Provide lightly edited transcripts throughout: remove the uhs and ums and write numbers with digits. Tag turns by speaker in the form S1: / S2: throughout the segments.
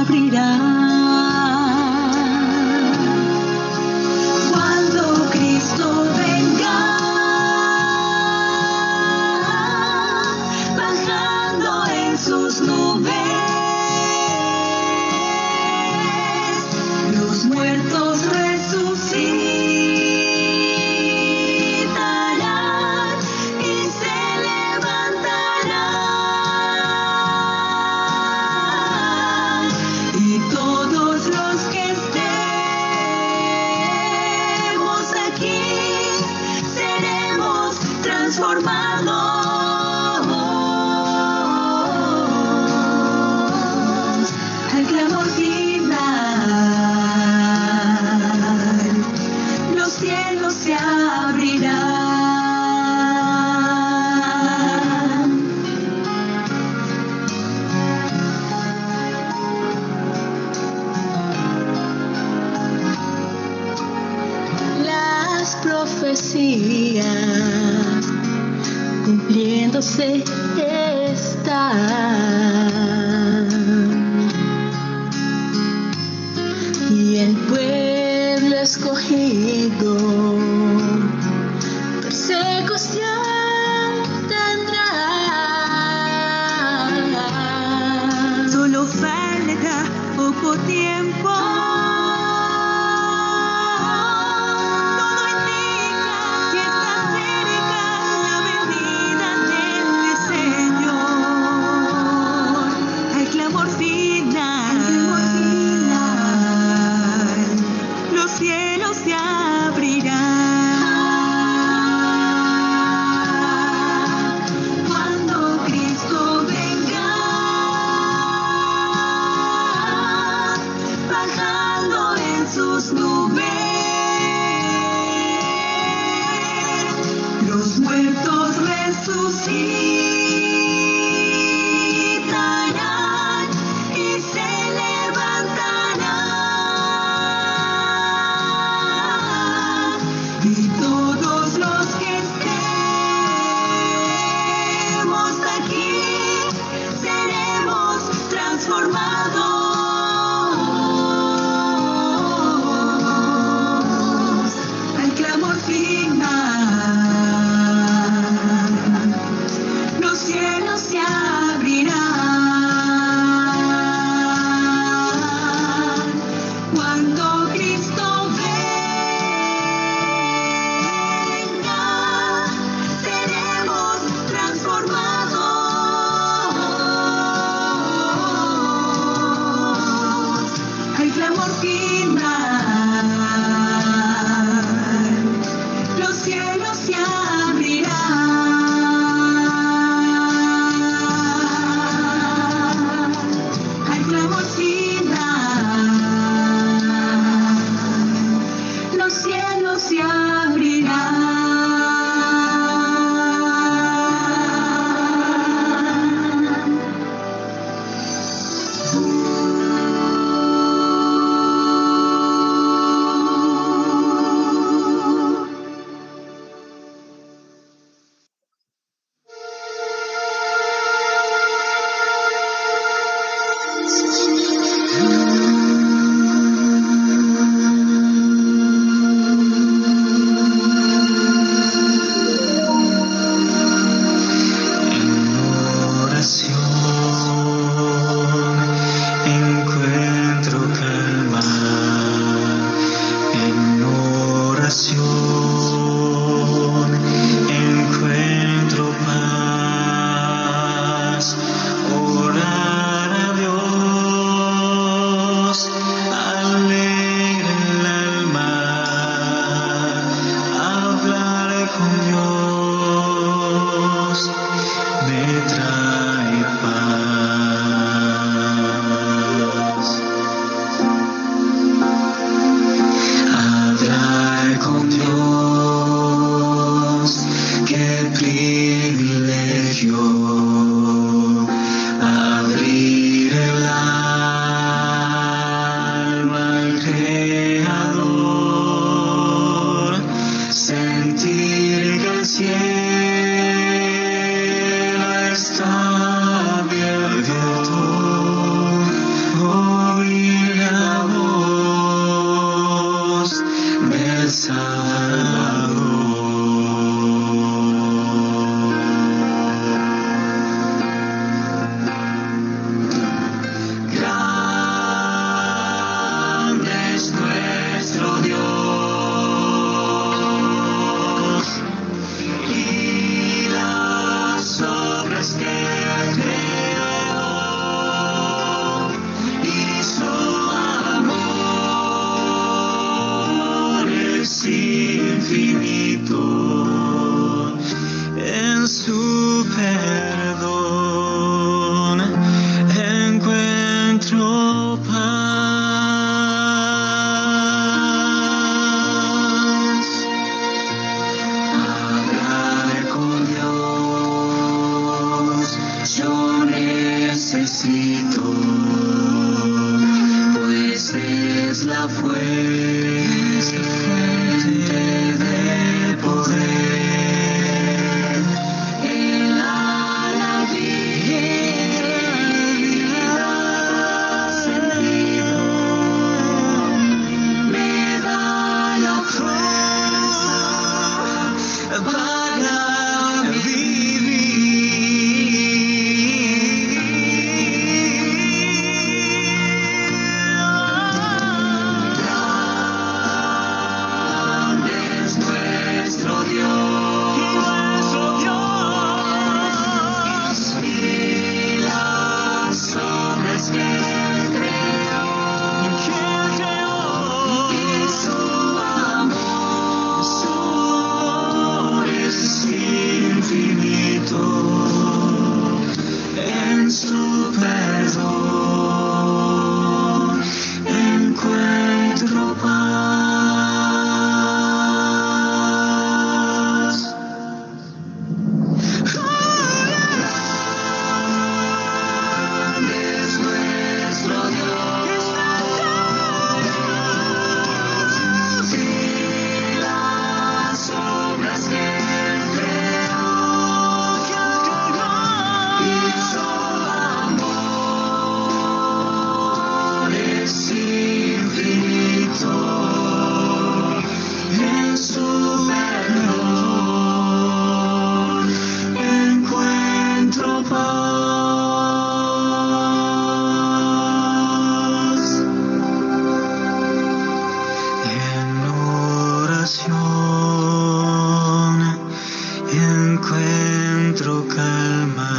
S1: abrirá. Cuando Cristo venga, bajando en sus nubes, los muertos resucitarán y se levantarán, y todos los que estemos aquí seremos transformados. Al clamor final, los cielos se abrirán. Las profecías cumpliéndose están, y el pueblo escogido persecución tendrá. Solo falta poco tiempo. Todo indica que está cerca la venida del Señor. Al clamor final, los cielos se abrirán. Cuando Cristo venga, bajando en sus nubes, los muertos resucitarán y se levantarán, y todos los que estemos aquí seremos transformados. Al clamor final, los cielos se abrirán. Cuando Cristo venga, seremos transformados. Al clamor final, los cielos se abrirán. Al clamor final, los cielos se abrirán. Encuentro calma, en oración encuentro paz. Orar a Dios alegra el alma, hablar con Dios me trae paz. Hablar con Dios, qué privilegio. Abrir el alma al Creador, sentir que el cielo está abierto. Oh, que creó y su amor es infinito. En su perdón encuentro paz. Hablar con Dios yo necesito, pues es la fuente de poder. Él da la vida sentido, me da la fuerza para vivir. Es nuestro Dios y las obras que Él creó y su amor es infinito. En su perdón encuentro paz. Es nuestro Dios y las obras que Él creó y su amor es infinito. En su perdón encuentro paz. En oración encuentro calma.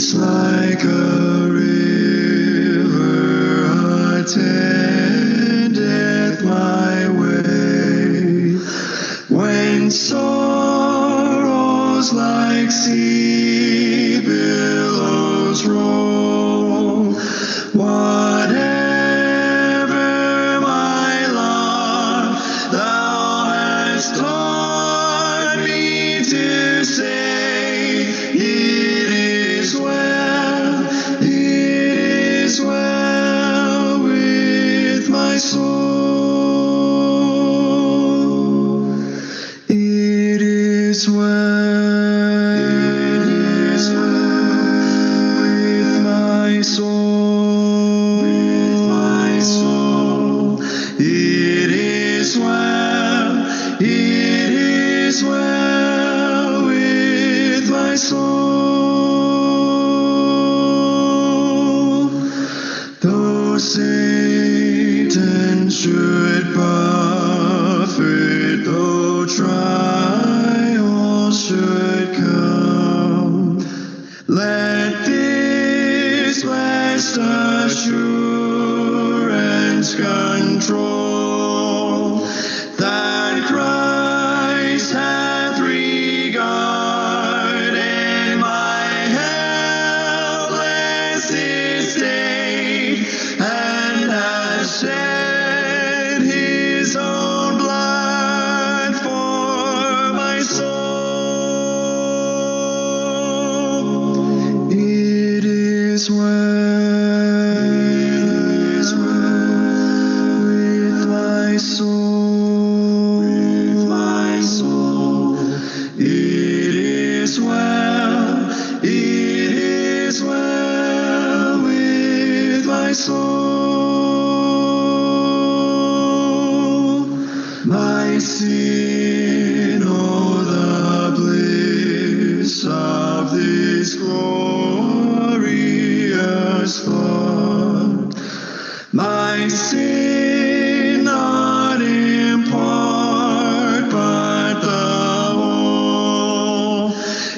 S1: peace like a river attendeth my way. When sorrows like sea billows roll, whatever my lot, thou hast taught me to say, it is well with my soul. It is well with my soul. It is well with my soul. Though Satan should buffet, though trials should come, let this blessed assurance control, that Christ hath regarded my helpless estate, and has shed his own blood for my soul. It is well with my soul. It is well with my soul. My sin, oh, the bliss of this glorious thought. My sin, not in part, but the whole,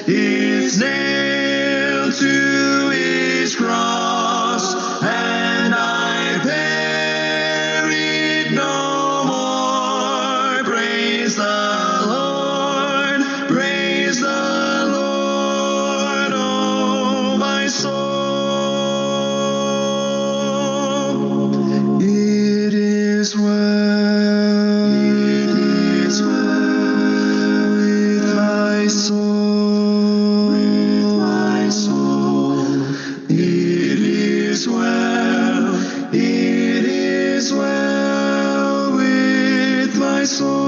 S1: is nailed to his cross, and I bear it no more. Praise the Lord, oh my soul. It is well with my soul. It is well with my soul.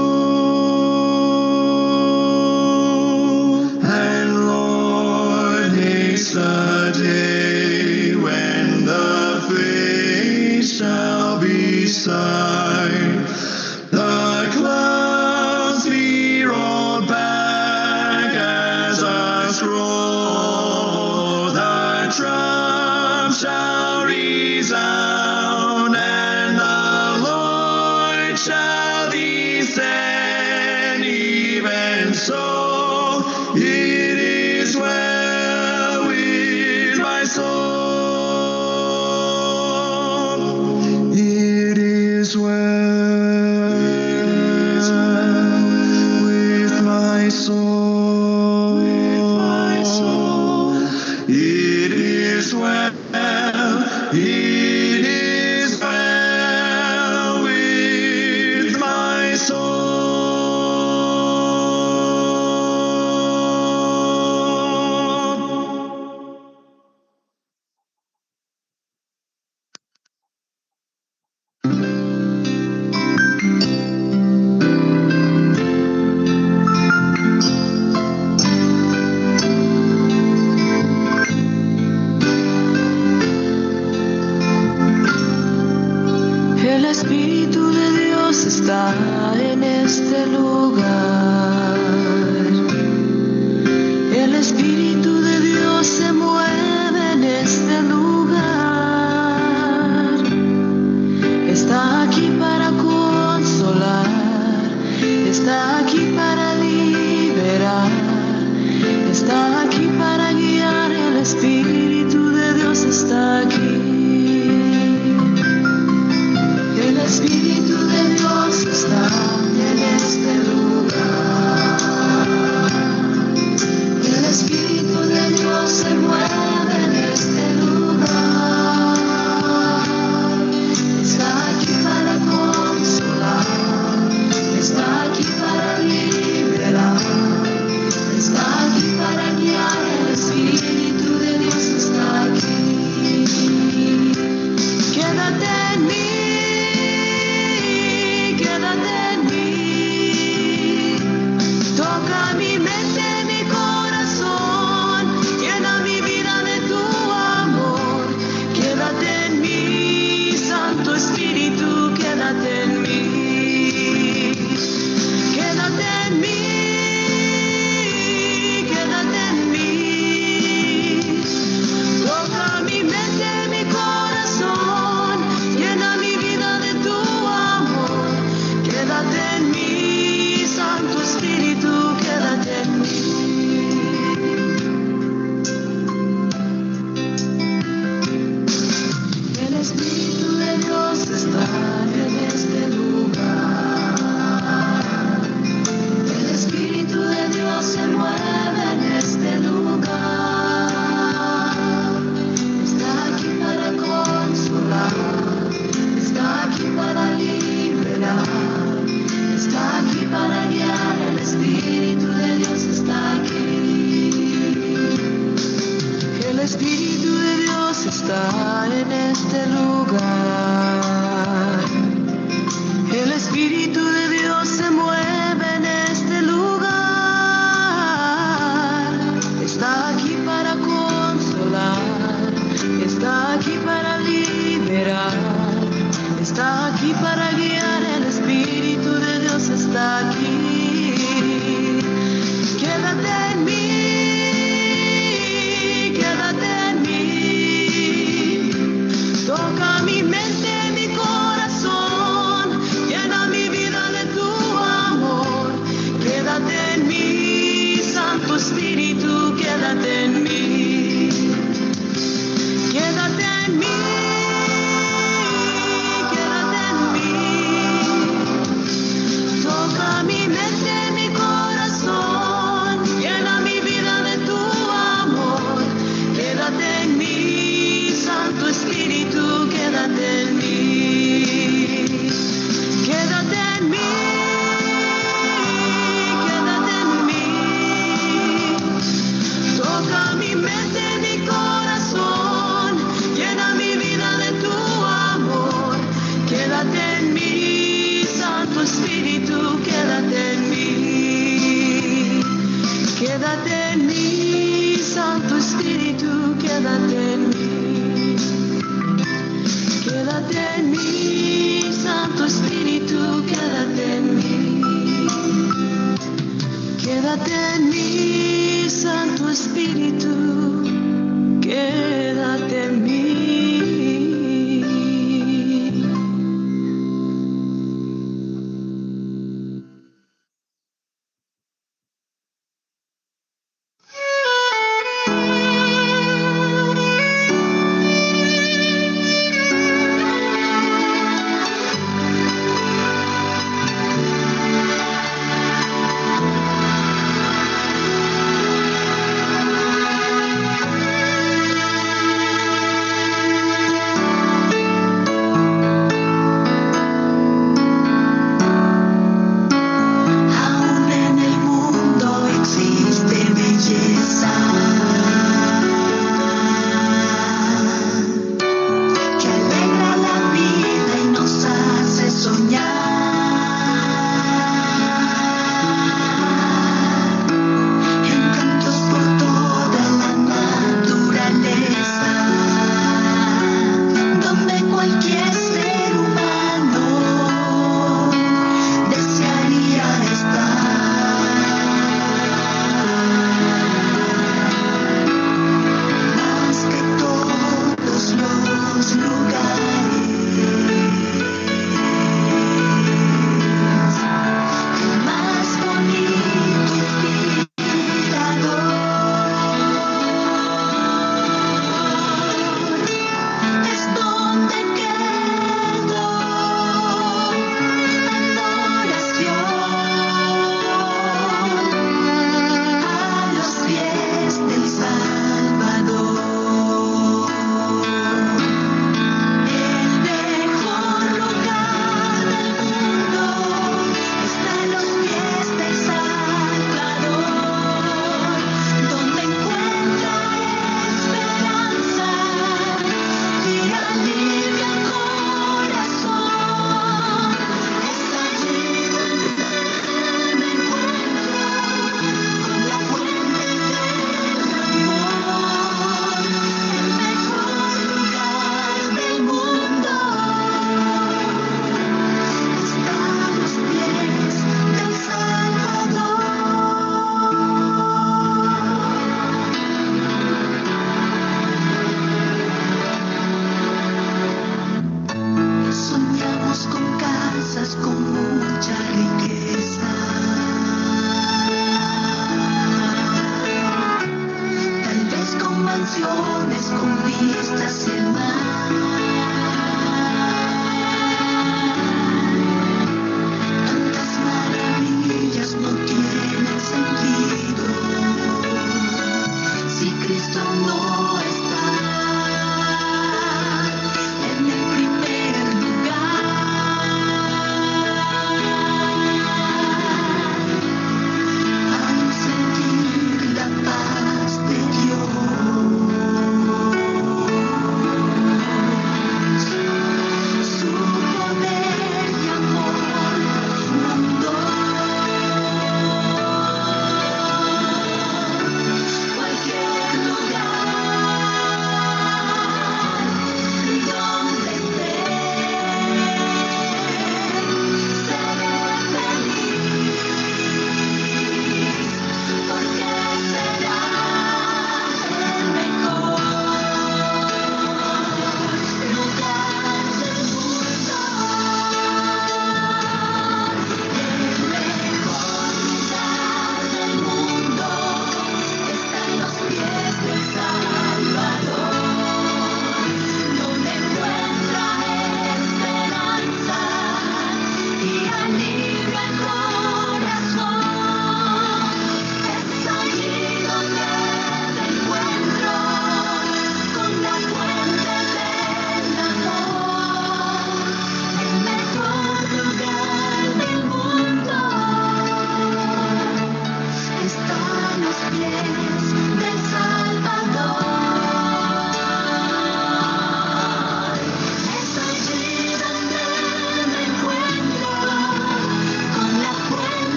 S1: And Lord, haste the day when the face shall be sight, the clouds be rolled back as a scroll, the trump shall resound, and the Lord shall descend. Even so, it is well with my soul. It is well with my soul. It is well with my soul.
S2: El Espíritu de Dios está en este lugar. El Espíritu de Dios se mueve en este lugar. Está aquí para consolar, está aquí para liberar, está aquí para guiar. El Espíritu está aquí. El Espíritu de Dios está en este lugar. El Espíritu de Dios se mueve en este lugar. Está aquí para consolar, está aquí para liberar, está aquí para guiar. El Espíritu de Dios está aquí. Quédate en mí. Quédate en mí, toca mi mente, mi corazón, llena mi vida de tu amor. Quédate en mí, Santo Espíritu, quédate en mí. Quédate en mí, quédate en mí, toca mi mente, mi corazón, llena mi vida de tu amor. Quédate en mí, Santo Espíritu, quédate en mí. El Espíritu de Dios está en este lugar. El Espíritu de Dios se mueve en este lugar. Está aquí para consolar, está aquí para liberar, está aquí para guiar. El Espíritu de Dios está aquí. El Espíritu de Dios está en este lugar. El Espíritu de Dios se mueve en este lugar. Está aquí para consolar, está aquí para liberar, está aquí para guiar. El Espíritu de Dios está aquí. Quédate en mí, quédate en mí, toca mi mente, mi corazón, llena mi vida de tu amor. Quédate en mí, Santo Espíritu, quédate en mí. Quédate en mí, quédate en mí, toca mi mente, mi corazón, llena mi vida de tu amor. Quédate en mí, Santo Espíritu, quédate en mí. Quédate en mí, quédate en mí, toca mi mente, mi corazón, llena mi vida de tu amor. Quédate en mí, Santo Espíritu, quédate en mí. Quédate en mí, Santo Espíritu, quédate en mí. Quédate en mí, Santo Espíritu, quédate en mí. Quédate en mí, Santo Espíritu, quédate en mí.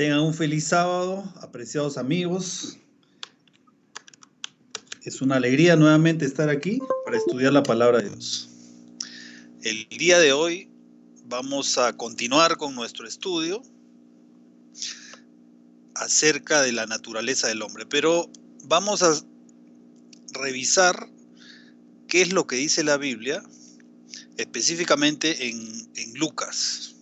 S3: Tengan un feliz sábado, apreciados amigos. Es una alegría nuevamente estar aquí para estudiar la palabra de Dios. El día de hoy vamos a continuar con nuestro estudio acerca de la naturaleza del hombre, pero vamos a revisar qué es lo que dice la Biblia, específicamente en Lucas,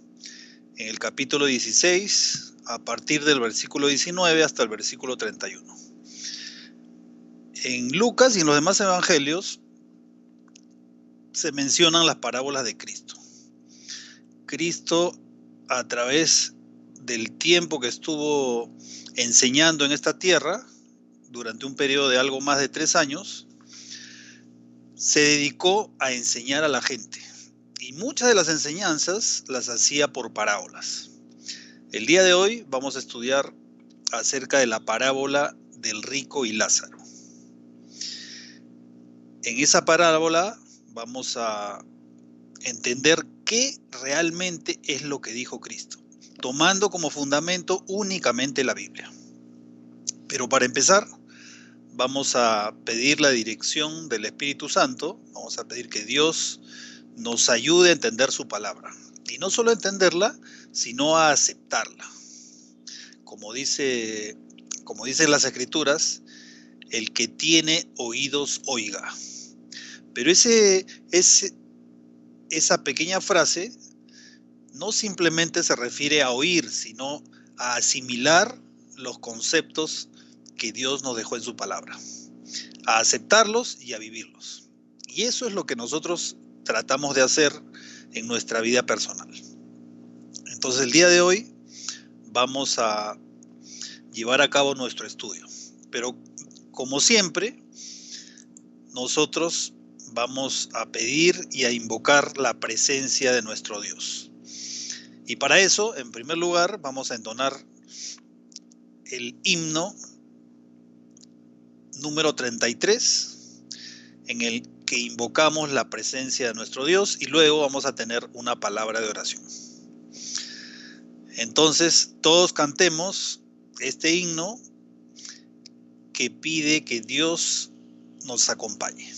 S3: en el capítulo 16, a partir del versículo 19 hasta el versículo 31. En Lucas y en los demás evangelios se mencionan las parábolas de Cristo. Cristo, a través del tiempo que estuvo enseñando en esta tierra, durante un periodo de algo más de 3 años, se dedicó a enseñar a la gente. Y muchas de las enseñanzas las hacía por parábolas. El día de hoy vamos a estudiar acerca de la parábola del rico y Lázaro. En esa parábola vamos a entender qué realmente es lo que dijo Cristo, tomando como fundamento únicamente la Biblia. Pero para empezar, vamos a pedir la dirección del Espíritu Santo, vamos a pedir que Dios nos ayude a entender su palabra. Y no solo a entenderla, sino a aceptarla. Como dicen las Escrituras, el que tiene oídos oiga. Pero esa pequeña frase no simplemente se refiere a oír, sino a asimilar los conceptos que Dios nos dejó en su palabra, a aceptarlos y a vivirlos. Y eso es lo que nosotros tratamos de hacer en nuestra vida personal. Entonces el día de hoy vamos a llevar a cabo nuestro estudio. Pero como siempre, nosotros vamos a pedir y a invocar la presencia de nuestro Dios. Y para eso, en primer lugar, vamos a entonar el himno número 33, en el que invocamos la presencia de nuestro Dios, y luego vamos a tener una palabra de oración. Entonces, todos cantemos este himno que pide que Dios nos acompañe.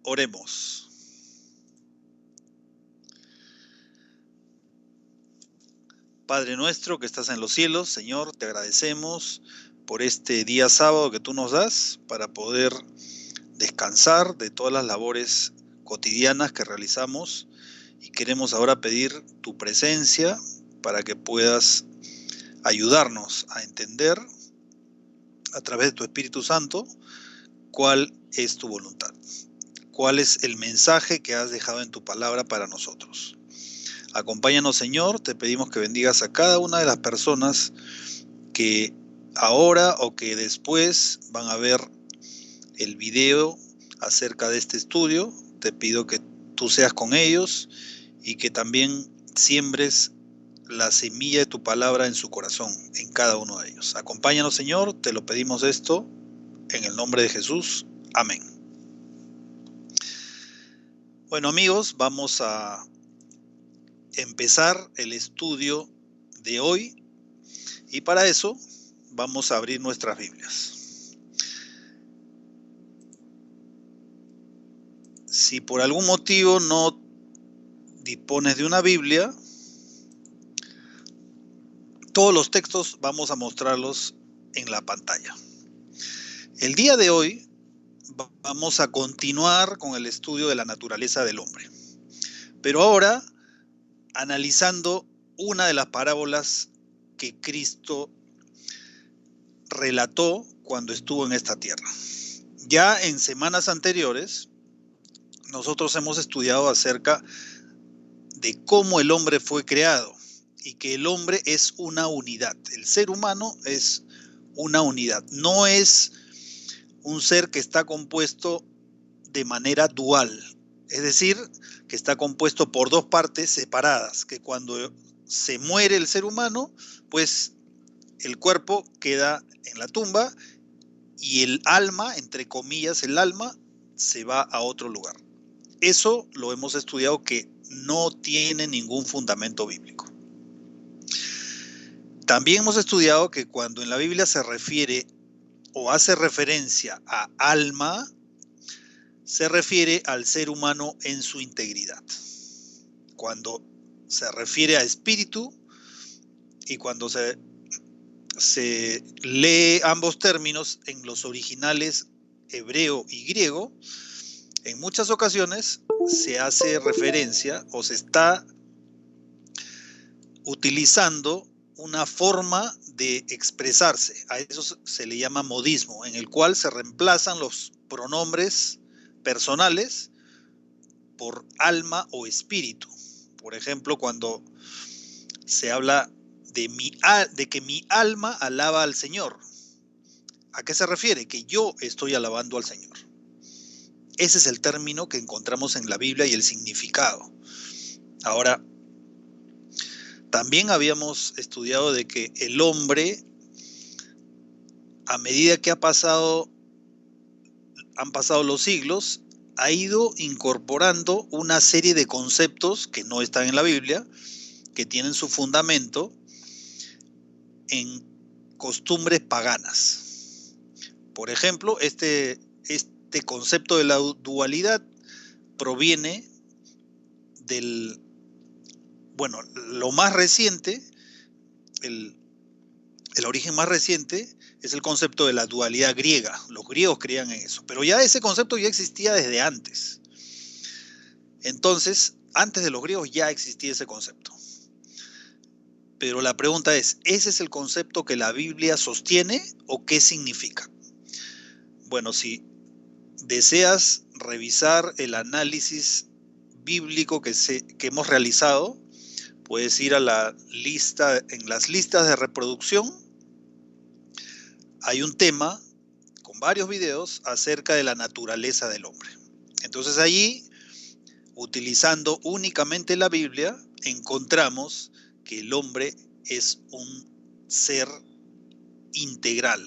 S3: Oremos. Padre nuestro que estás en los cielos, Señor, te agradecemos por este día sábado que tú nos das para poder descansar de todas las labores cotidianas que realizamos, y queremos ahora pedir tu presencia para que puedas ayudarnos a entender a través de tu Espíritu Santo cuál es tu voluntad, cuál es el mensaje que has dejado en tu palabra para nosotros. Acompáñanos, Señor, te pedimos que bendigas a cada una de las personas que ahora o que después van a ver el video acerca de este estudio. Te pido que tú seas con ellos y que también siembres la semilla de tu palabra en su corazón, en cada uno de ellos. Acompáñanos, Señor, te lo pedimos esto en el nombre de Jesús. Amén. Bueno, amigos, vamos a empezar el estudio de hoy y para eso vamos a abrir nuestras Biblias. Si por algún motivo no dispones de una Biblia, todos los textos vamos a mostrarlos en la pantalla. El día de hoy vamos a continuar con el estudio de la naturaleza del hombre, pero ahora analizando una de las parábolas que Cristo relató cuando estuvo en esta tierra. Ya en semanas anteriores, nosotros hemos estudiado acerca de cómo el hombre fue creado y que el hombre es una unidad. El ser humano es una unidad, no es un ser que está compuesto de manera dual, es decir, que está compuesto por dos partes separadas, que cuando se muere el ser humano, pues el cuerpo queda en la tumba y el alma, entre comillas, el alma se va a otro lugar. Eso lo hemos estudiado que no tiene ningún fundamento bíblico. También hemos estudiado que cuando en la Biblia se refiere o hace referencia a alma, se refiere al ser humano en su integridad. Cuando se refiere a espíritu y cuando se lee ambos términos en los originales hebreo y griego, en muchas ocasiones se hace referencia o se está utilizando una forma de expresarse. A eso se le llama modismo, en el cual se reemplazan los pronombres personales por alma o espíritu. Por ejemplo, cuando se habla de que mi alma alaba al Señor, ¿a qué se refiere? Que yo estoy alabando al Señor. Ese es el término que encontramos en la Biblia y el significado. Ahora, también habíamos estudiado de que el hombre, a medida que han pasado los siglos, ha ido incorporando una serie de conceptos que no están en la Biblia, que tienen su fundamento en costumbres paganas. Por ejemplo, este concepto de la dualidad proviene lo más reciente, el origen más reciente es el concepto de la dualidad griega. Los griegos creían en eso, pero ya ese concepto ya existía desde antes. Entonces, antes de los griegos ya existía ese concepto. Pero la pregunta es, ¿ese es el concepto que la Biblia sostiene o qué significa? Bueno, si deseas revisar el análisis bíblico que hemos realizado, puedes ir a la lista, en las listas de reproducción. Hay un tema con varios videos acerca de la naturaleza del hombre. Entonces allí, utilizando únicamente la Biblia, encontramos que el hombre es un ser integral,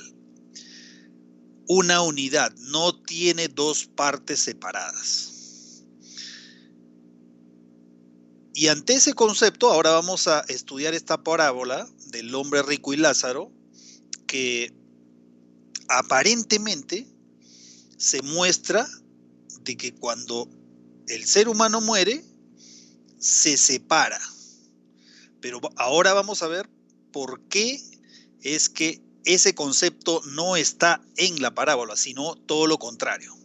S3: una unidad, no tiene dos partes separadas. Y ante ese concepto, ahora vamos a estudiar esta parábola del hombre rico y Lázaro, que aparentemente se muestra de que cuando el ser humano muere, se separa. Pero ahora vamos a ver por qué es que ese concepto no está en la parábola, sino todo lo contrario.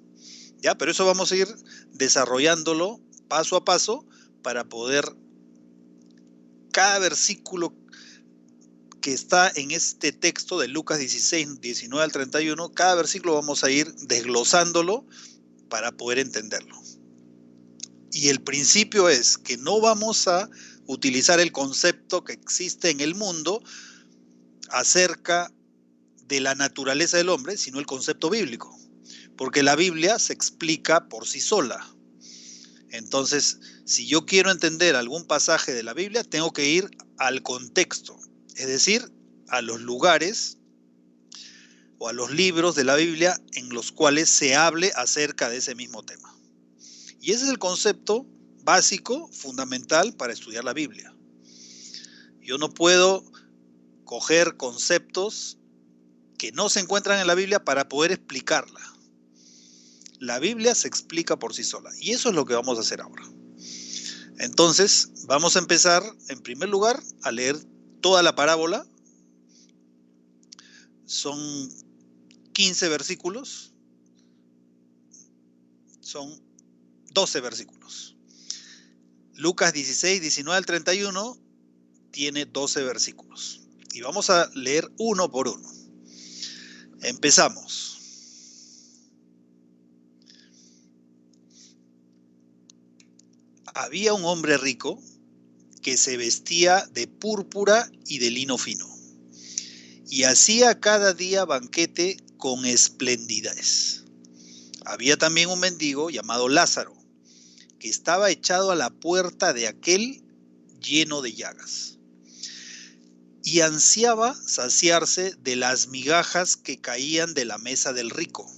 S3: ¿Ya? Pero eso vamos a ir desarrollándolo paso a paso para poder, cada versículo que está en este texto de Lucas 16, 19 al 31, cada versículo vamos a ir desglosándolo para poder entenderlo. Y el principio es que no vamos a utilizar el concepto que existe en el mundo acerca de la naturaleza del hombre, sino el concepto bíblico. porque la Biblia se explica por sí sola. Entonces, si yo quiero entender algún pasaje de la Biblia, tengo que ir al contexto, es decir, a los lugares o a los libros de la Biblia en los cuales se hable acerca de ese mismo tema. Y ese es el concepto básico, fundamental para estudiar la Biblia. Yo no puedo coger conceptos que no se encuentran en la Biblia para poder explicarla. La Biblia se explica por sí sola y eso es lo que vamos a hacer ahora. Entonces, vamos a empezar en primer lugar a leer toda la parábola. Son 15 versículos, son 12 versículos. Lucas 16, 19 al 31 tiene 12 versículos. Y vamos a leer uno por uno. Empezamos. Había un hombre rico que se vestía de púrpura y de lino fino, y hacía cada día banquete con esplendidez. Había también un mendigo llamado Lázaro, que estaba echado a la puerta de aquel lleno de llagas, y ansiaba saciarse de las migajas que caían de la mesa del rico,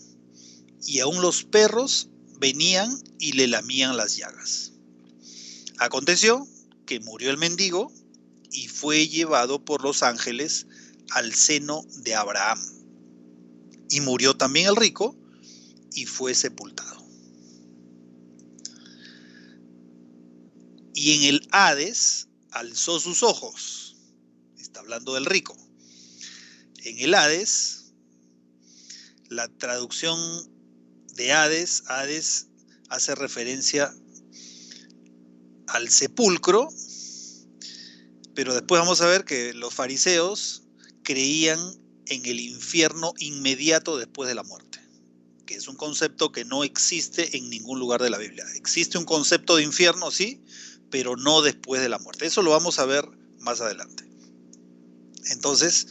S3: y aun los perros venían y le lamían las llagas. Aconteció que murió el mendigo y fue llevado por los ángeles al seno de Abraham. Y murió también el rico y fue sepultado. Y en el Hades alzó sus ojos. Está hablando del rico. En el Hades, la traducción de Hades hace referencia al sepulcro, pero después vamos a ver que los fariseos creían en el infierno inmediato después de la muerte, que es un concepto que no existe en ningún lugar de la Biblia. Existe un concepto de infierno, sí, pero no después de la muerte. Eso lo vamos a ver más adelante. Entonces,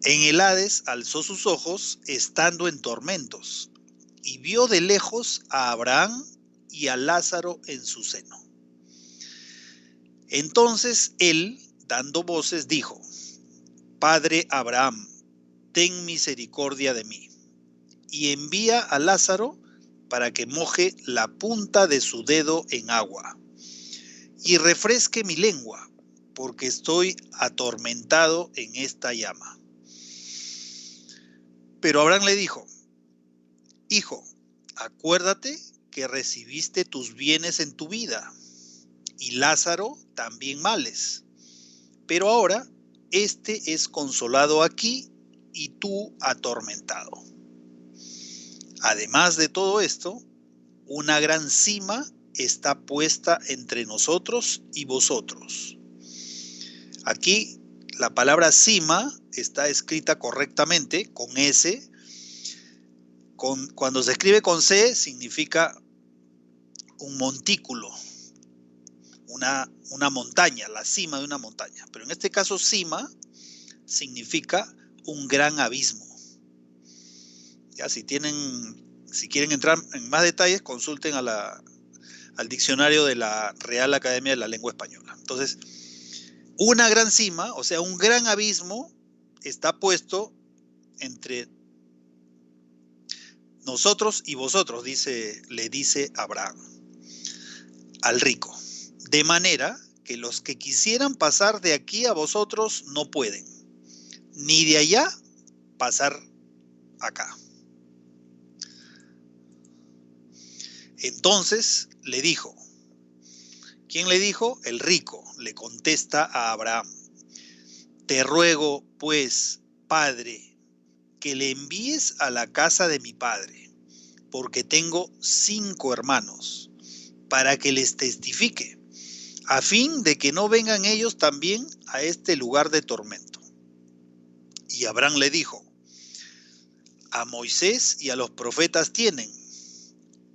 S3: en el Hades alzó sus ojos estando en tormentos y vio de lejos a Abraham y a Lázaro en su seno. Entonces él, dando voces, dijo: Padre Abraham, ten misericordia de mí, y envía a Lázaro para que moje la punta de su dedo en agua, y refresque mi lengua, porque estoy atormentado en esta llama. Pero Abraham le dijo: Hijo, acuérdate que recibiste tus bienes en tu vida, y Lázaro también males. Pero ahora este es consolado aquí y tú atormentado. Además de todo esto, una gran sima está puesta entre nosotros y vosotros. Aquí la palabra sima está escrita correctamente con S. Cuando se escribe con C significa un montículo, una montaña, la cima de una montaña. Pero en este caso cima significa un gran abismo. Ya, si quieren entrar en más detalles, consulten al diccionario de la Real Academia de la Lengua Española. Entonces, una gran cima, o sea, un gran abismo, está puesto entre nosotros y vosotros, le dice Abraham al rico. De manera que los que quisieran pasar de aquí a vosotros no pueden, ni de allá pasar acá. Entonces le dijo, ¿quién le dijo? El rico le contesta a Abraham: Te ruego, pues, Padre, que le envíes a la casa de mi padre, porque tengo 5 hermanos, para que les testifique, a fin de que no vengan ellos también a este lugar de tormento. Y Abraham le dijo: A Moisés y a los profetas tienen,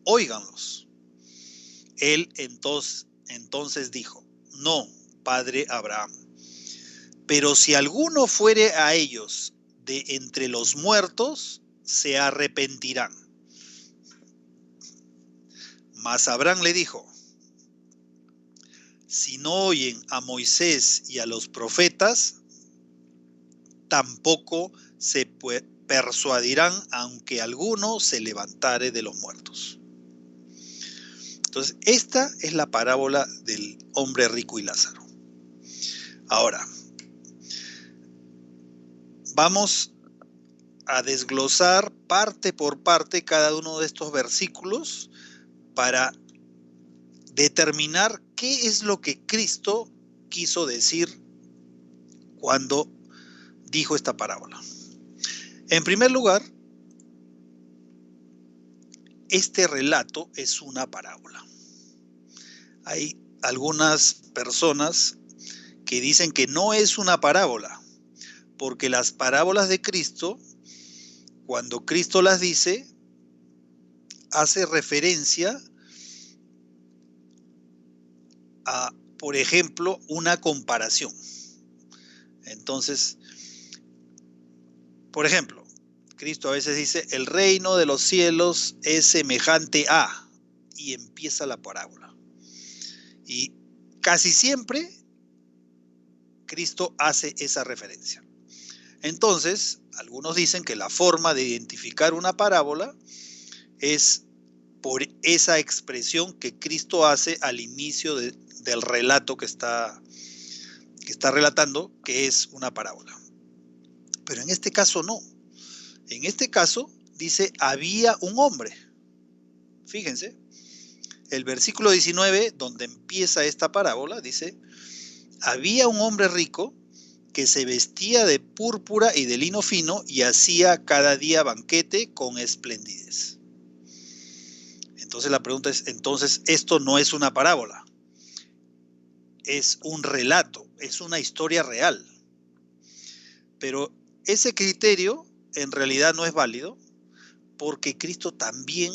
S3: óiganlos. Él entonces dijo: No, padre Abraham, pero si alguno fuere a ellos de entre los muertos, se arrepentirán. Mas Abraham le dijo: si no oyen a Moisés y a los profetas, tampoco se persuadirán, aunque alguno se levantare de los muertos. Entonces, esta es la parábola del hombre rico y Lázaro. Ahora, vamos a desglosar parte por parte cada uno de estos versículos para determinar qué es lo que Cristo quiso decir cuando dijo esta parábola. En primer lugar, este relato es una parábola. Hay algunas personas que dicen que no es una parábola, porque las parábolas de Cristo, cuando Cristo las dice, hace referencia a, por ejemplo, una comparación. Entonces, por ejemplo, Cristo a veces dice: el reino de los cielos es semejante a, y empieza la parábola. Y casi siempre Cristo hace esa referencia. Entonces, algunos dicen que la forma de identificar una parábola es por esa expresión que Cristo hace al inicio del relato que está relatando, que es una parábola. Pero en este caso no. En este caso dice: había un hombre. Fíjense, el versículo 19, donde empieza esta parábola, dice: había un hombre rico que se vestía de púrpura y de lino fino y hacía cada día banquete con esplendidez. Entonces la pregunta es: entonces esto no es una parábola, es un relato, es una historia real. Pero ese criterio en realidad no es válido, porque Cristo también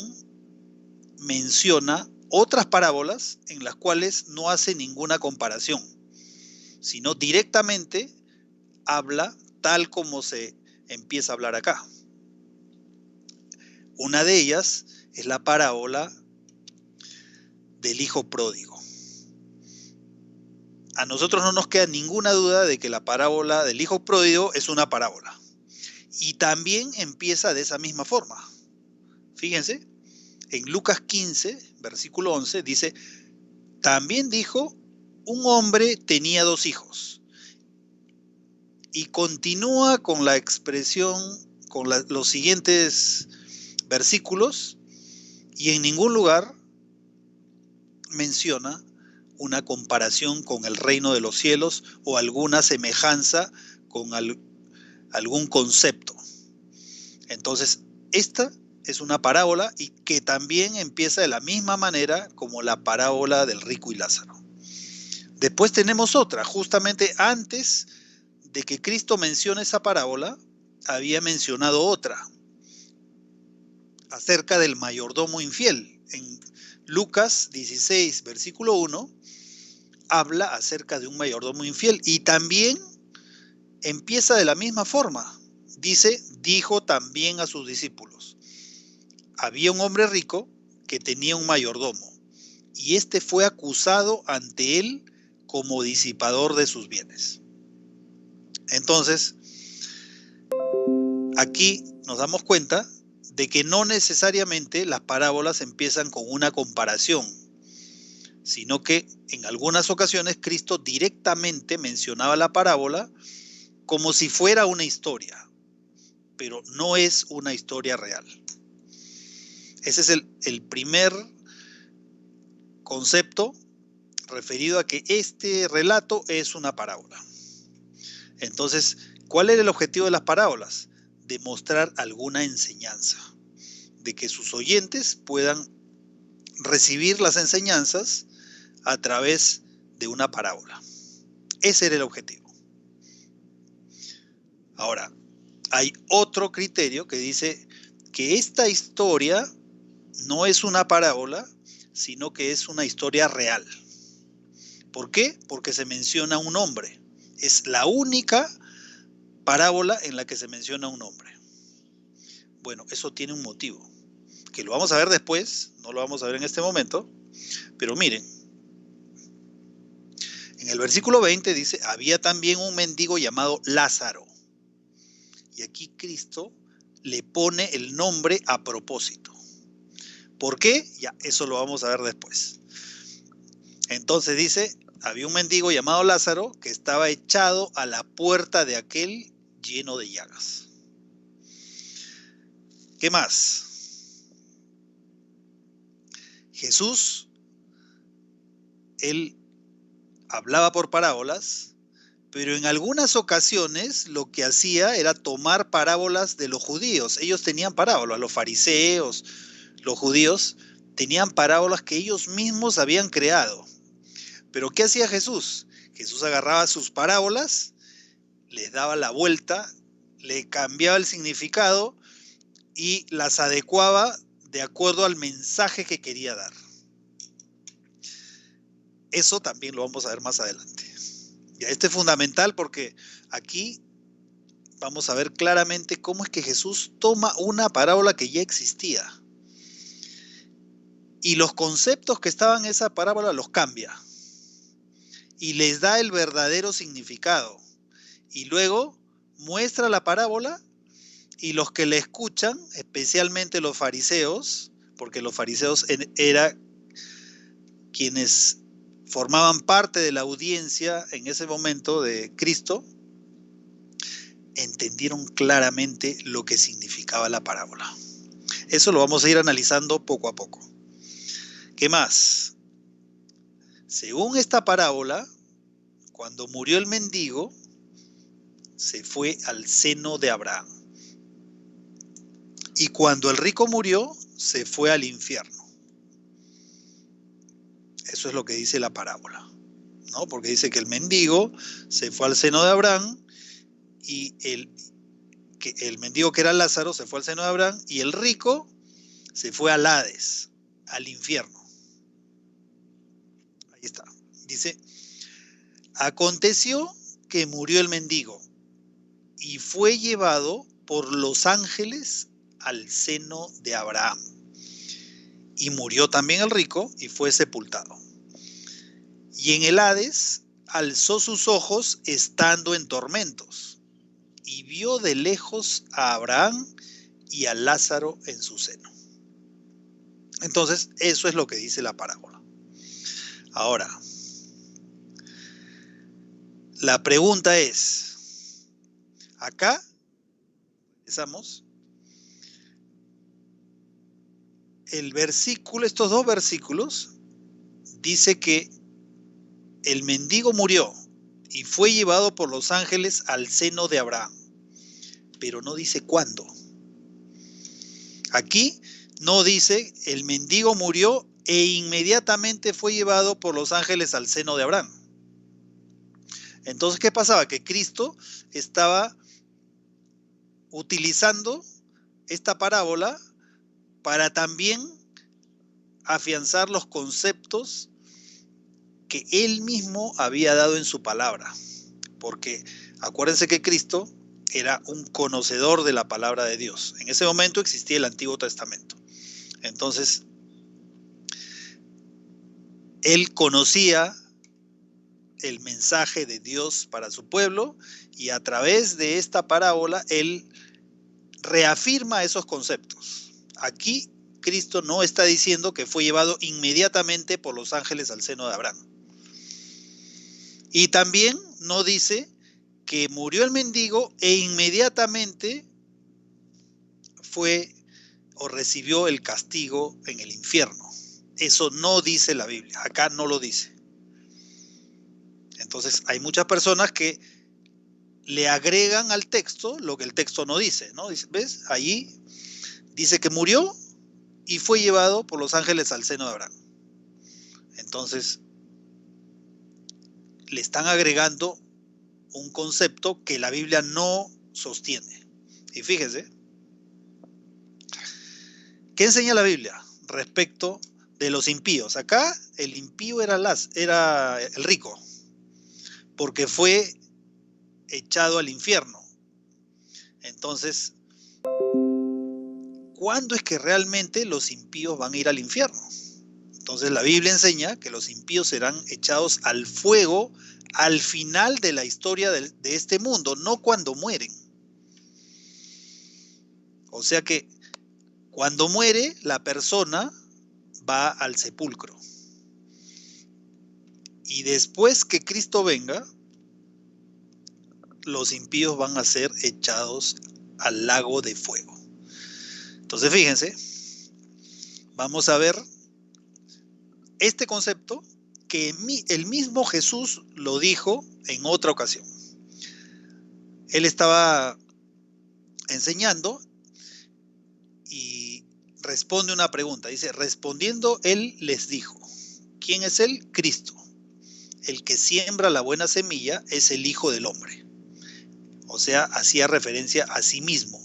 S3: menciona otras parábolas en las cuales no hace ninguna comparación, sino directamente habla tal como se empieza a hablar acá. Una de ellas es la parábola del hijo pródigo. A nosotros no nos queda ninguna duda de que la parábola del hijo pródigo es una parábola. Y también empieza de esa misma forma. Fíjense, en Lucas 15, versículo 11, dice: también dijo: un hombre tenía 2 hijos. Y continúa con la expresión, con los siguientes versículos, y en ningún lugar menciona una comparación con el reino de los cielos o alguna semejanza con algún concepto. Entonces, esta es una parábola y que también empieza de la misma manera como la parábola del rico y Lázaro. Después tenemos otra, justamente antes de que Cristo mencione esa parábola, había mencionado otra, acerca del mayordomo infiel. En Lucas 16, versículo 1, habla acerca de un mayordomo infiel y también empieza de la misma forma. Dice: dijo también a sus discípulos: había un hombre rico que tenía un mayordomo, y éste fue acusado ante él como disipador de sus bienes. Entonces, aquí nos damos cuenta de que no necesariamente las parábolas empiezan con una comparación, sino que en algunas ocasiones Cristo directamente mencionaba la parábola como si fuera una historia, pero no es una historia real. Ese es el primer concepto referido a que este relato es una parábola. Entonces, ¿cuál era el objetivo de las parábolas? Demostrar alguna enseñanza, de que sus oyentes puedan recibir las enseñanzas a través de una parábola. Ese era el objetivo. Ahora, hay otro criterio que dice que esta historia no es una parábola, sino que es una historia real. ¿Por qué? Porque se menciona un hombre. Es la única parábola en la que se menciona un hombre. Bueno, eso tiene un motivo, que lo vamos a ver después, no lo vamos a ver en este momento, pero miren, en el versículo 20 dice, había también un mendigo llamado Lázaro. Y aquí Cristo le pone el nombre a propósito. ¿Por qué? Ya, eso lo vamos a ver después. Entonces dice, había un mendigo llamado Lázaro que estaba echado a la puerta de aquel lleno de llagas. ¿Qué más? Jesús, él hablaba por parábolas, pero en algunas ocasiones lo que hacía era tomar parábolas de los judíos. Ellos tenían parábolas, los fariseos, los judíos tenían parábolas que ellos mismos habían creado. Pero ¿qué hacía Jesús? Jesús agarraba sus parábolas, les daba la vuelta, le cambiaba el significado y las adecuaba de acuerdo al mensaje que quería dar. Eso también lo vamos a ver más adelante. Ya, este es fundamental porque aquí vamos a ver claramente cómo es que Jesús toma una parábola que ya existía y los conceptos que estaban en esa parábola los cambia y les da el verdadero significado. Y luego muestra la parábola y los que le escuchan, especialmente los fariseos, porque los fariseos eran quienes formaban parte de la audiencia en ese momento de Cristo, entendieron claramente lo que significaba la parábola. Eso lo vamos a ir analizando poco a poco. ¿Qué más? Según esta parábola, cuando murió el mendigo, se fue al seno de Abraham. Y cuando el rico murió, se fue al infierno. Eso es lo que dice la parábola, ¿no? Porque dice que el mendigo se fue al seno de Abraham y el mendigo que era Lázaro se fue al seno de Abraham y el rico se fue al Hades, al infierno. Ahí está. Dice, aconteció que murió el mendigo y fue llevado por los ángeles al seno de Abraham. Y murió también el rico y fue sepultado. Y en el Hades alzó sus ojos estando en tormentos y vio de lejos a Abraham y a Lázaro en su seno. Entonces, eso es lo que dice la parábola. Ahora, la pregunta es, acá, empezamos, el versículo, estos dos versículos, dice que el mendigo murió y fue llevado por los ángeles al seno de Abraham, pero no dice cuándo. Aquí no dice el mendigo murió e inmediatamente fue llevado por los ángeles al seno de Abraham. Entonces, ¿qué pasaba? Que Cristo estaba utilizando esta parábola para también afianzar los conceptos que él mismo había dado en su palabra. Porque acuérdense que Cristo era un conocedor de la palabra de Dios. En ese momento existía el Antiguo Testamento. Entonces, él conocía el mensaje de Dios para su pueblo y a través de esta parábola él reafirma esos conceptos. Aquí Cristo no está diciendo que fue llevado inmediatamente por los ángeles al seno de Abraham. Y también no dice que murió el mendigo e inmediatamente fue o recibió el castigo en el infierno. Eso no dice la Biblia, acá no lo dice. Entonces hay muchas personas que le agregan al texto lo que el texto no dice, ¿no? ¿Ves? Allí dice que murió y fue llevado por los ángeles al seno de Abraham. Entonces le están agregando un concepto que la Biblia no sostiene. Y fíjese, ¿qué enseña la Biblia respecto de los impíos? Acá el impío era el rico, porque fue echado al infierno. Entonces, ¿cuándo es que realmente los impíos van a ir al infierno? Entonces la Biblia enseña que los impíos serán echados al fuego al final de la historia de este mundo, no cuando mueren. O sea que cuando muere, la persona va al sepulcro. Y después que Cristo venga, los impíos van a ser echados al lago de fuego. Entonces fíjense, vamos a ver este concepto que el mismo Jesús lo dijo en otra ocasión. Él estaba enseñando y responde una pregunta. Dice, respondiendo él les dijo, ¿quién es él? Cristo. El que siembra la buena semilla es el Hijo del Hombre. O sea, hacía referencia a sí mismo.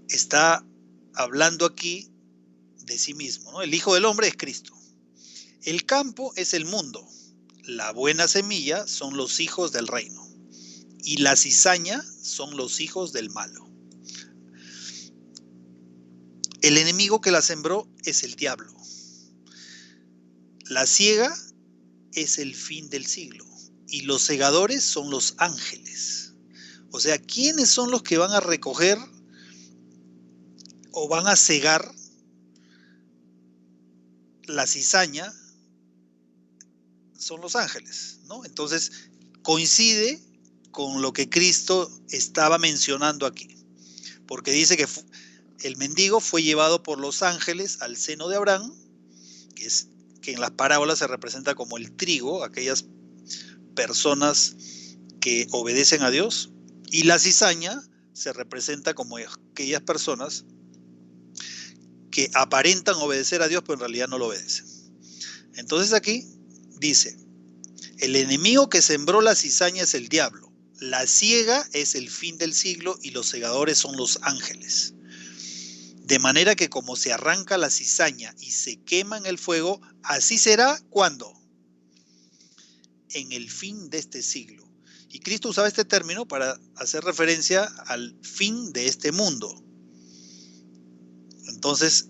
S3: Está hablando aquí de sí mismo, ¿no? El Hijo del Hombre es Cristo. El campo es el mundo. La buena semilla son los hijos del reino. Y la cizaña son los hijos del malo. El enemigo que la sembró es el diablo. La siega es el fin del siglo. Y los segadores son los ángeles. O sea, ¿quiénes son los que van a recoger o van a cegar la cizaña? Son los ángeles, ¿no? Entonces, coincide con lo que Cristo estaba mencionando aquí. Porque dice que el mendigo fue llevado por los ángeles al seno de Abraham, que en las parábolas se representa como el trigo, aquellas personas que obedecen a Dios, y la cizaña se representa como aquellas personas que aparentan obedecer a Dios, pero en realidad no lo obedecen. Entonces aquí dice, el enemigo que sembró la cizaña es el diablo, la siega es el fin del siglo y los segadores son los ángeles. De manera que como se arranca la cizaña y se quema en el fuego, así será, ¿cuándo? En el fin de este siglo. Y Cristo usaba este término para hacer referencia al fin de este mundo. Entonces,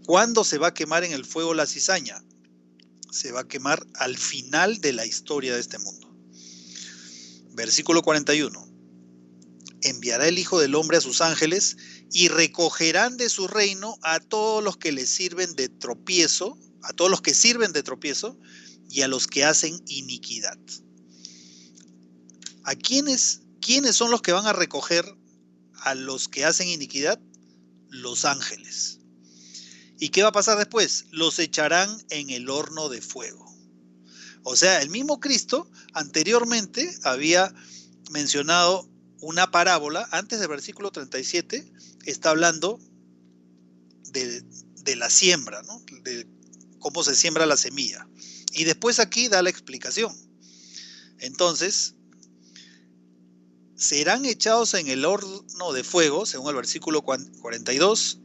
S3: ¿cuándo se va a quemar en el fuego la cizaña? Se va a quemar al final de la historia de este mundo. Versículo 41. Enviará el Hijo del Hombre a sus ángeles y recogerán de su reino a todos los que le sirven de tropiezo, a todos los que sirven de tropiezo y a los que hacen iniquidad. ¿A quiénes son los que van a recoger a los que hacen iniquidad? Los ángeles. ¿Y qué va a pasar después? Los echarán en el horno de fuego. O sea, el mismo Cristo anteriormente había mencionado una parábola, antes del versículo 37, está hablando de la siembra, ¿no? De cómo se siembra la semilla. Y después aquí da la explicación. Entonces, serán echados en el horno de fuego, según el versículo 42,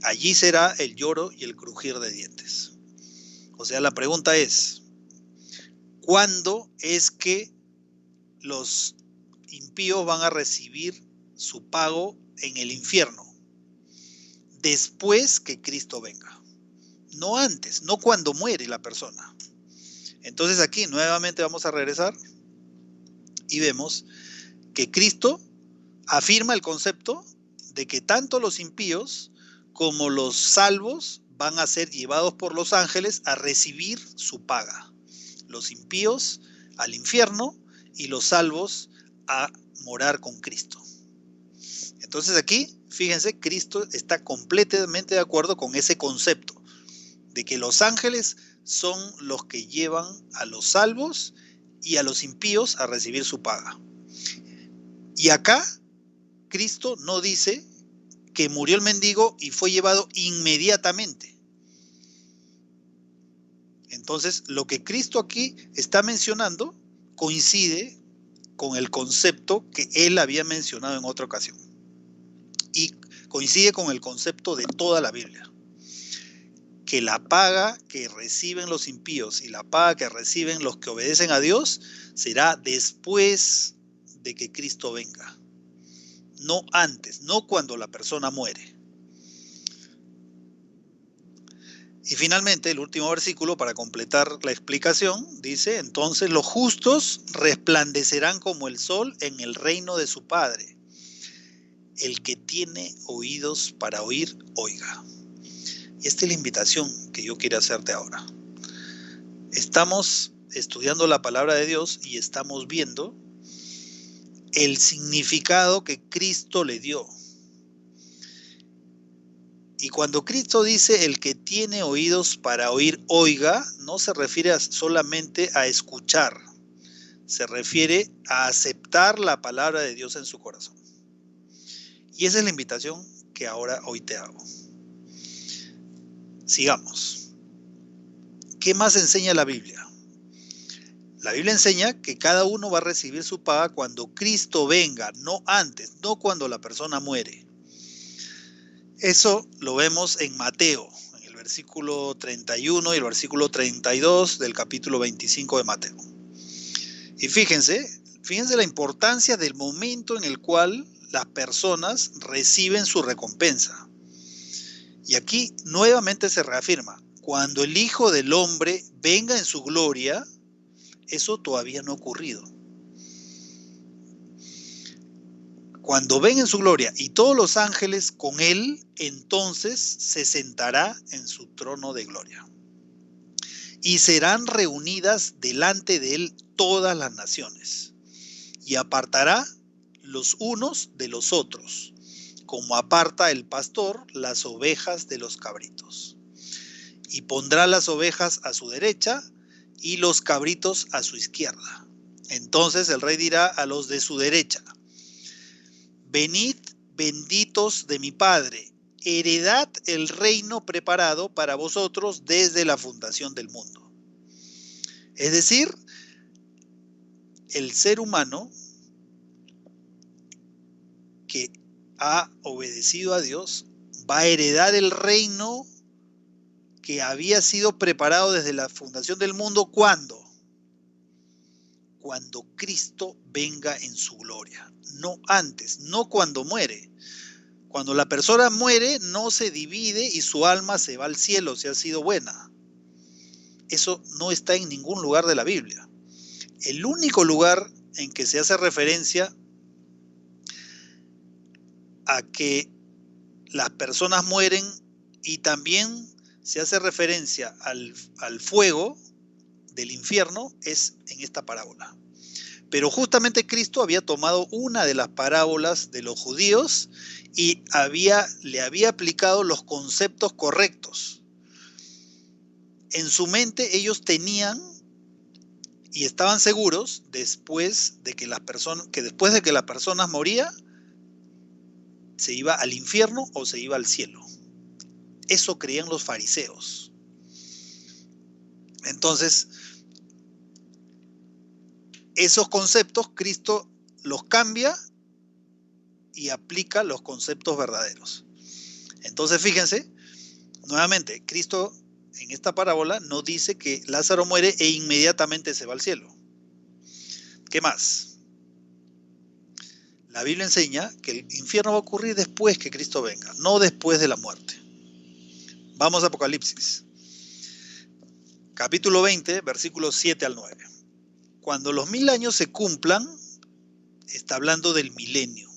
S3: allí será el lloro y el crujir de dientes. O sea, la pregunta es, ¿cuándo es que los impíos van a recibir su pago en el infierno? Después que Cristo venga. No antes, no cuando muere la persona. Entonces aquí nuevamente vamos a regresar y vemos que Cristo afirma el concepto de que tanto los impíos como los salvos van a ser llevados por los ángeles a recibir su paga. Los impíos al infierno y los salvos a morar con Cristo. Entonces aquí, fíjense, Cristo está completamente de acuerdo con ese concepto de que los ángeles son los que llevan a los salvos y a los impíos a recibir su paga. Y acá Cristo no dice que murió el mendigo y fue llevado inmediatamente. Entonces, lo que Cristo aquí está mencionando coincide con el concepto que él había mencionado en otra ocasión. Y coincide con el concepto de toda la Biblia. Que la paga que reciben los impíos y la paga que reciben los que obedecen a Dios será después de que Cristo venga. no antes, no cuando la persona muere. Y finalmente, el último versículo, para completar la explicación, dice: entonces los justos resplandecerán como el sol en el reino de su Padre. El que tiene oídos para oír, oiga. Y esta es la invitación que yo quiero hacerte ahora. Estamos estudiando la palabra de Dios y estamos viendo el significado que Cristo le dio. Y cuando Cristo dice el que tiene oídos para oír, oiga, no se refiere solamente a escuchar, se refiere a aceptar la palabra de Dios en su corazón. Y esa es la invitación que hoy te hago. Sigamos. ¿Qué más enseña la Biblia? La Biblia enseña que cada uno va a recibir su paga cuando Cristo venga, no antes, no cuando la persona muere. Eso lo vemos en Mateo, en el versículo 31 y el versículo 32 del capítulo 25 de Mateo. Y fíjense la importancia del momento en el cual las personas reciben su recompensa. Y aquí nuevamente se reafirma: cuando el Hijo del Hombre venga en su gloria, eso todavía no ha ocurrido. Cuando venga en su gloria y todos los ángeles con él, entonces se sentará en su trono de gloria. Y serán reunidas delante de él todas las naciones. Y apartará los unos de los otros, como aparta el pastor las ovejas de los cabritos. Y pondrá las ovejas a su derecha y los cabritos a su izquierda. Entonces el rey dirá a los de su derecha: venid, benditos de mi Padre, heredad el reino preparado para vosotros desde la fundación del mundo. Es decir, el ser humano que ha obedecido a Dios va a heredar el reino que había sido preparado desde la fundación del mundo. ¿Cuándo? Cuando Cristo venga en su gloria, no antes, no cuando muere. Cuando la persona muere, no se divide y su alma se va al cielo si ha sido buena. Eso no está en ningún lugar de la Biblia. El único lugar en que se hace referencia a que las personas mueren y también se hace referencia al fuego del infierno es en esta parábola. Pero justamente Cristo había tomado una de las parábolas de los judíos y le había aplicado los conceptos correctos. En su mente ellos tenían y estaban seguros después de que después de que la persona moría, se iba al infierno o se iba al cielo. Eso creían los fariseos. Entonces, esos conceptos Cristo los cambia y aplica los conceptos verdaderos. Entonces, fíjense, nuevamente, Cristo en esta parábola no dice que Lázaro muere e inmediatamente se va al cielo. ¿Qué más? La Biblia enseña que el infierno va a ocurrir después que Cristo venga, no después de la muerte. Vamos a Apocalipsis, capítulo 20, versículos 7 al 9. Cuando los 1000 años se cumplan, está hablando del milenio.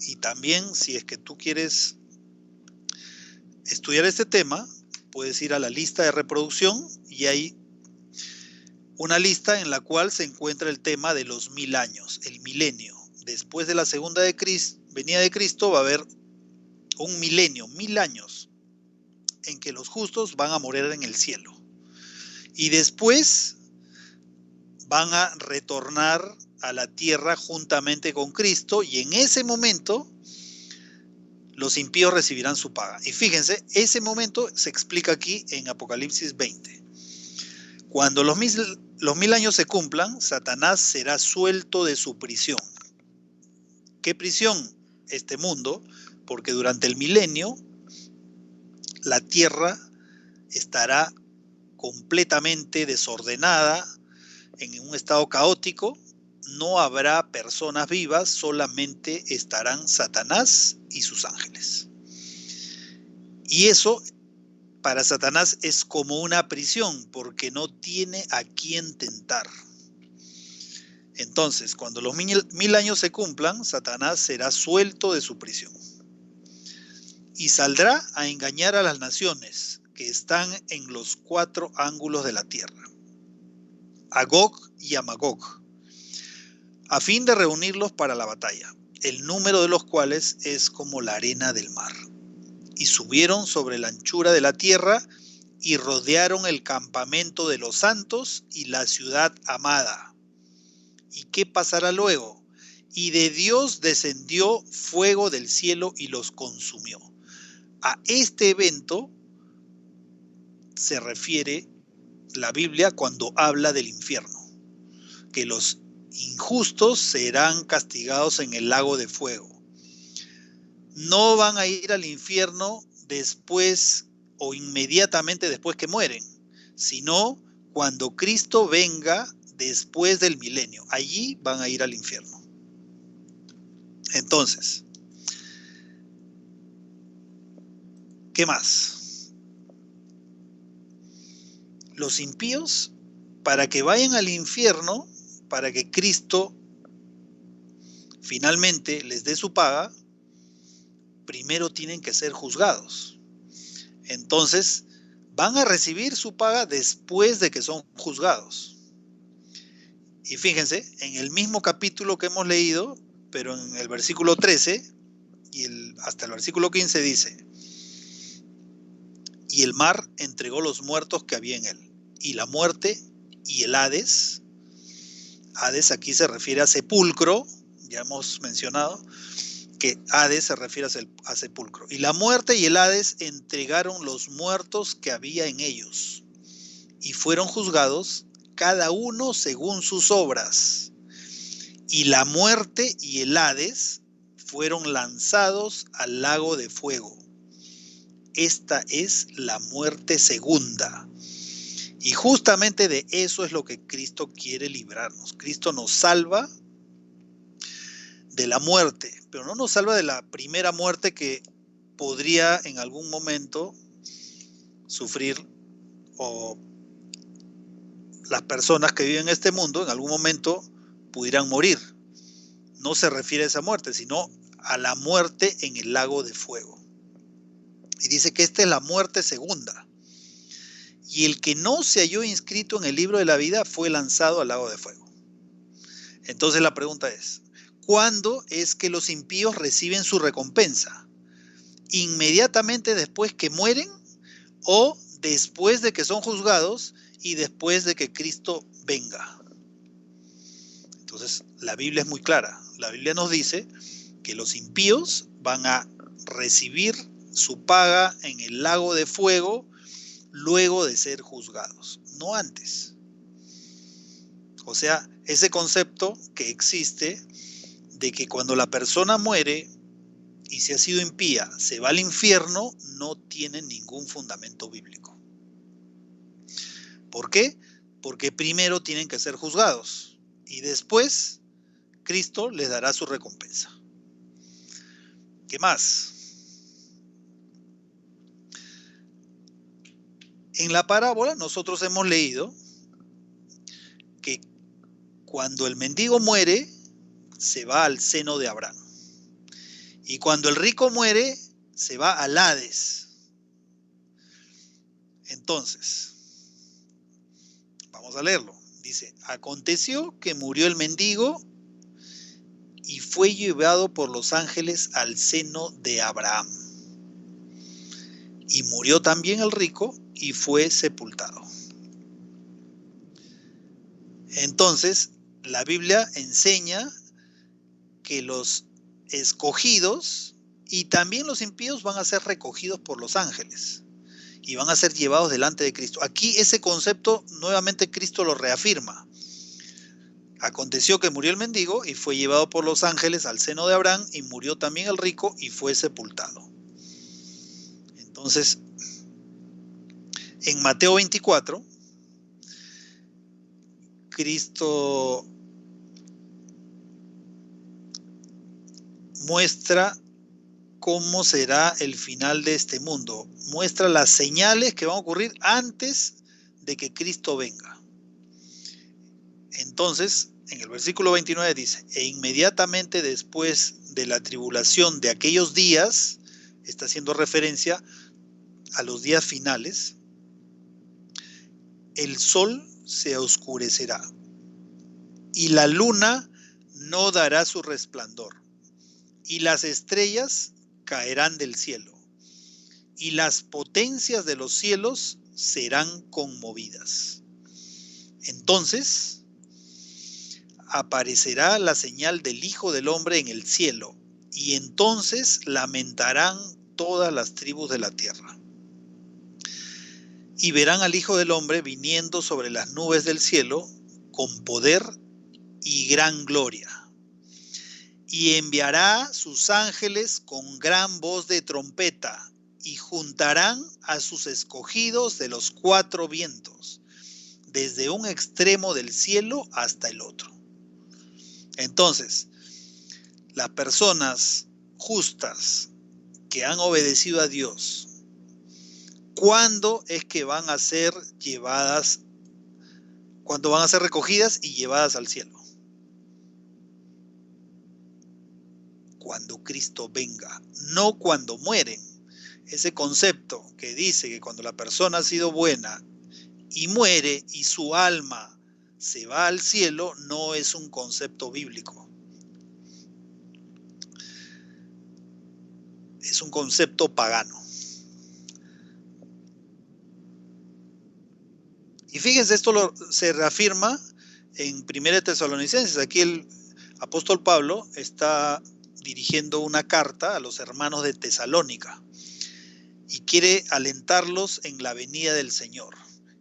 S3: Y también, si es que tú quieres estudiar este tema, puedes ir a la lista de reproducción y hay una lista en la cual se encuentra el tema de los 1000 años, el milenio. Después de la segunda venida de Cristo va a haber un milenio, 1000 años, en que los justos van a morir en el cielo. Y después van a retornar a la tierra juntamente con Cristo y en ese momento los impíos recibirán su paga. Y fíjense, ese momento se explica aquí en Apocalipsis 20. Cuando los 1000 años se cumplan, Satanás será suelto de su prisión. ¿Qué prisión? Este mundo, porque durante el milenio la tierra estará completamente desordenada, en un estado caótico, no habrá personas vivas, solamente estarán Satanás y sus ángeles. Y eso para Satanás es como una prisión, porque no tiene a quién tentar. Entonces, cuando los 1000 años se cumplan, Satanás será suelto de su prisión y saldrá a engañar a las naciones que están en los 4 ángulos de la tierra, a Gog y a Magog, a fin de reunirlos para la batalla, el número de los cuales es como la arena del mar. Y subieron sobre la anchura de la tierra y rodearon el campamento de los santos y la ciudad amada. ¿Y qué pasará luego? Y de Dios descendió fuego del cielo y los consumió. A este evento se refiere la Biblia cuando habla del infierno, que los injustos serán castigados en el lago de fuego. No van a ir al infierno después o inmediatamente después que mueren, sino cuando Cristo venga después del milenio. Allí van a ir al infierno. Entonces, ¿qué más? Los impíos, para que vayan al infierno, para que Cristo finalmente les dé su paga, primero tienen que ser juzgados. Entonces, van a recibir su paga después de que son juzgados. Y fíjense, en el mismo capítulo que hemos leído, pero en el versículo 13 y hasta el versículo 15 dice: y el mar entregó los muertos que había en él, y la muerte y el Hades. Hades aquí se refiere a sepulcro, ya hemos mencionado que Hades se refiere a sepulcro. Y la muerte y el Hades entregaron los muertos que había en ellos, y fueron juzgados cada uno según sus obras. Y la muerte y el Hades fueron lanzados al lago de fuego. Esta es la muerte segunda. Y justamente de eso es lo que Cristo quiere librarnos. Cristo nos salva de la muerte, pero no nos salva de la primera muerte que podría en algún momento sufrir, o las personas que viven en este mundo en algún momento pudieran morir. No se refiere a esa muerte, sino a la muerte en el lago de fuego. Y dice que esta es la muerte segunda. Y el que no se halló inscrito en el libro de la vida fue lanzado al lago de fuego. Entonces la pregunta es: ¿cuándo es que los impíos reciben su recompensa? ¿Inmediatamente después que mueren, o después de que son juzgados y después de que Cristo venga? Entonces la Biblia es muy clara. La Biblia nos dice que los impíos van a recibir su paga en el lago de fuego luego de ser juzgados, no antes. O sea, ese concepto que existe de que cuando la persona muere y si ha sido impía se va al infierno, no tiene ningún fundamento bíblico. ¿Por qué? Porque primero tienen que ser juzgados y después Cristo les dará su recompensa. ¿Qué más? En la parábola nosotros hemos leído que cuando el mendigo muere, se va al seno de Abraham. Y cuando el rico muere, se va al Hades. Entonces, vamos a leerlo. Dice: aconteció que murió el mendigo y fue llevado por los ángeles al seno de Abraham. Y murió también el rico y fue sepultado. Entonces, la Biblia enseña que los escogidos y también los impíos van a ser recogidos por los ángeles y van a ser llevados delante de Cristo. Aquí ese concepto nuevamente Cristo lo reafirma. Aconteció que murió el mendigo y fue llevado por los ángeles al seno de Abraham, y murió también el rico y fue sepultado. Entonces, en Mateo 24, Cristo muestra cómo será el final de este mundo. Muestra las señales que van a ocurrir antes de que Cristo venga. Entonces, en el versículo 29 dice, e inmediatamente después de la tribulación de aquellos días, está haciendo referencia a los días finales, el sol se oscurecerá y la luna no dará su resplandor y las estrellas caerán del cielo y las potencias de los cielos serán conmovidas. Entonces aparecerá la señal del Hijo del Hombre en el cielo, y entonces lamentarán todas las tribus de la tierra. Y verán al Hijo del Hombre viniendo sobre las nubes del cielo con poder y gran gloria. Y enviará sus ángeles con gran voz de trompeta, y juntarán a sus escogidos de los cuatro vientos, desde un extremo del cielo hasta el otro. Entonces, las personas justas que han obedecido a Dios, ¿cuándo es que van a ser llevadas, cuándo van a ser recogidas y llevadas al cielo? Cuando Cristo venga, no cuando mueren. Ese concepto que dice que cuando la persona ha sido buena y muere y su alma se va al cielo, no es un concepto bíblico. Es un concepto pagano. Y fíjense, esto se reafirma en 1 Tesalonicenses. Aquí el apóstol Pablo está dirigiendo una carta a los hermanos de Tesalónica y quiere alentarlos en la venida del Señor.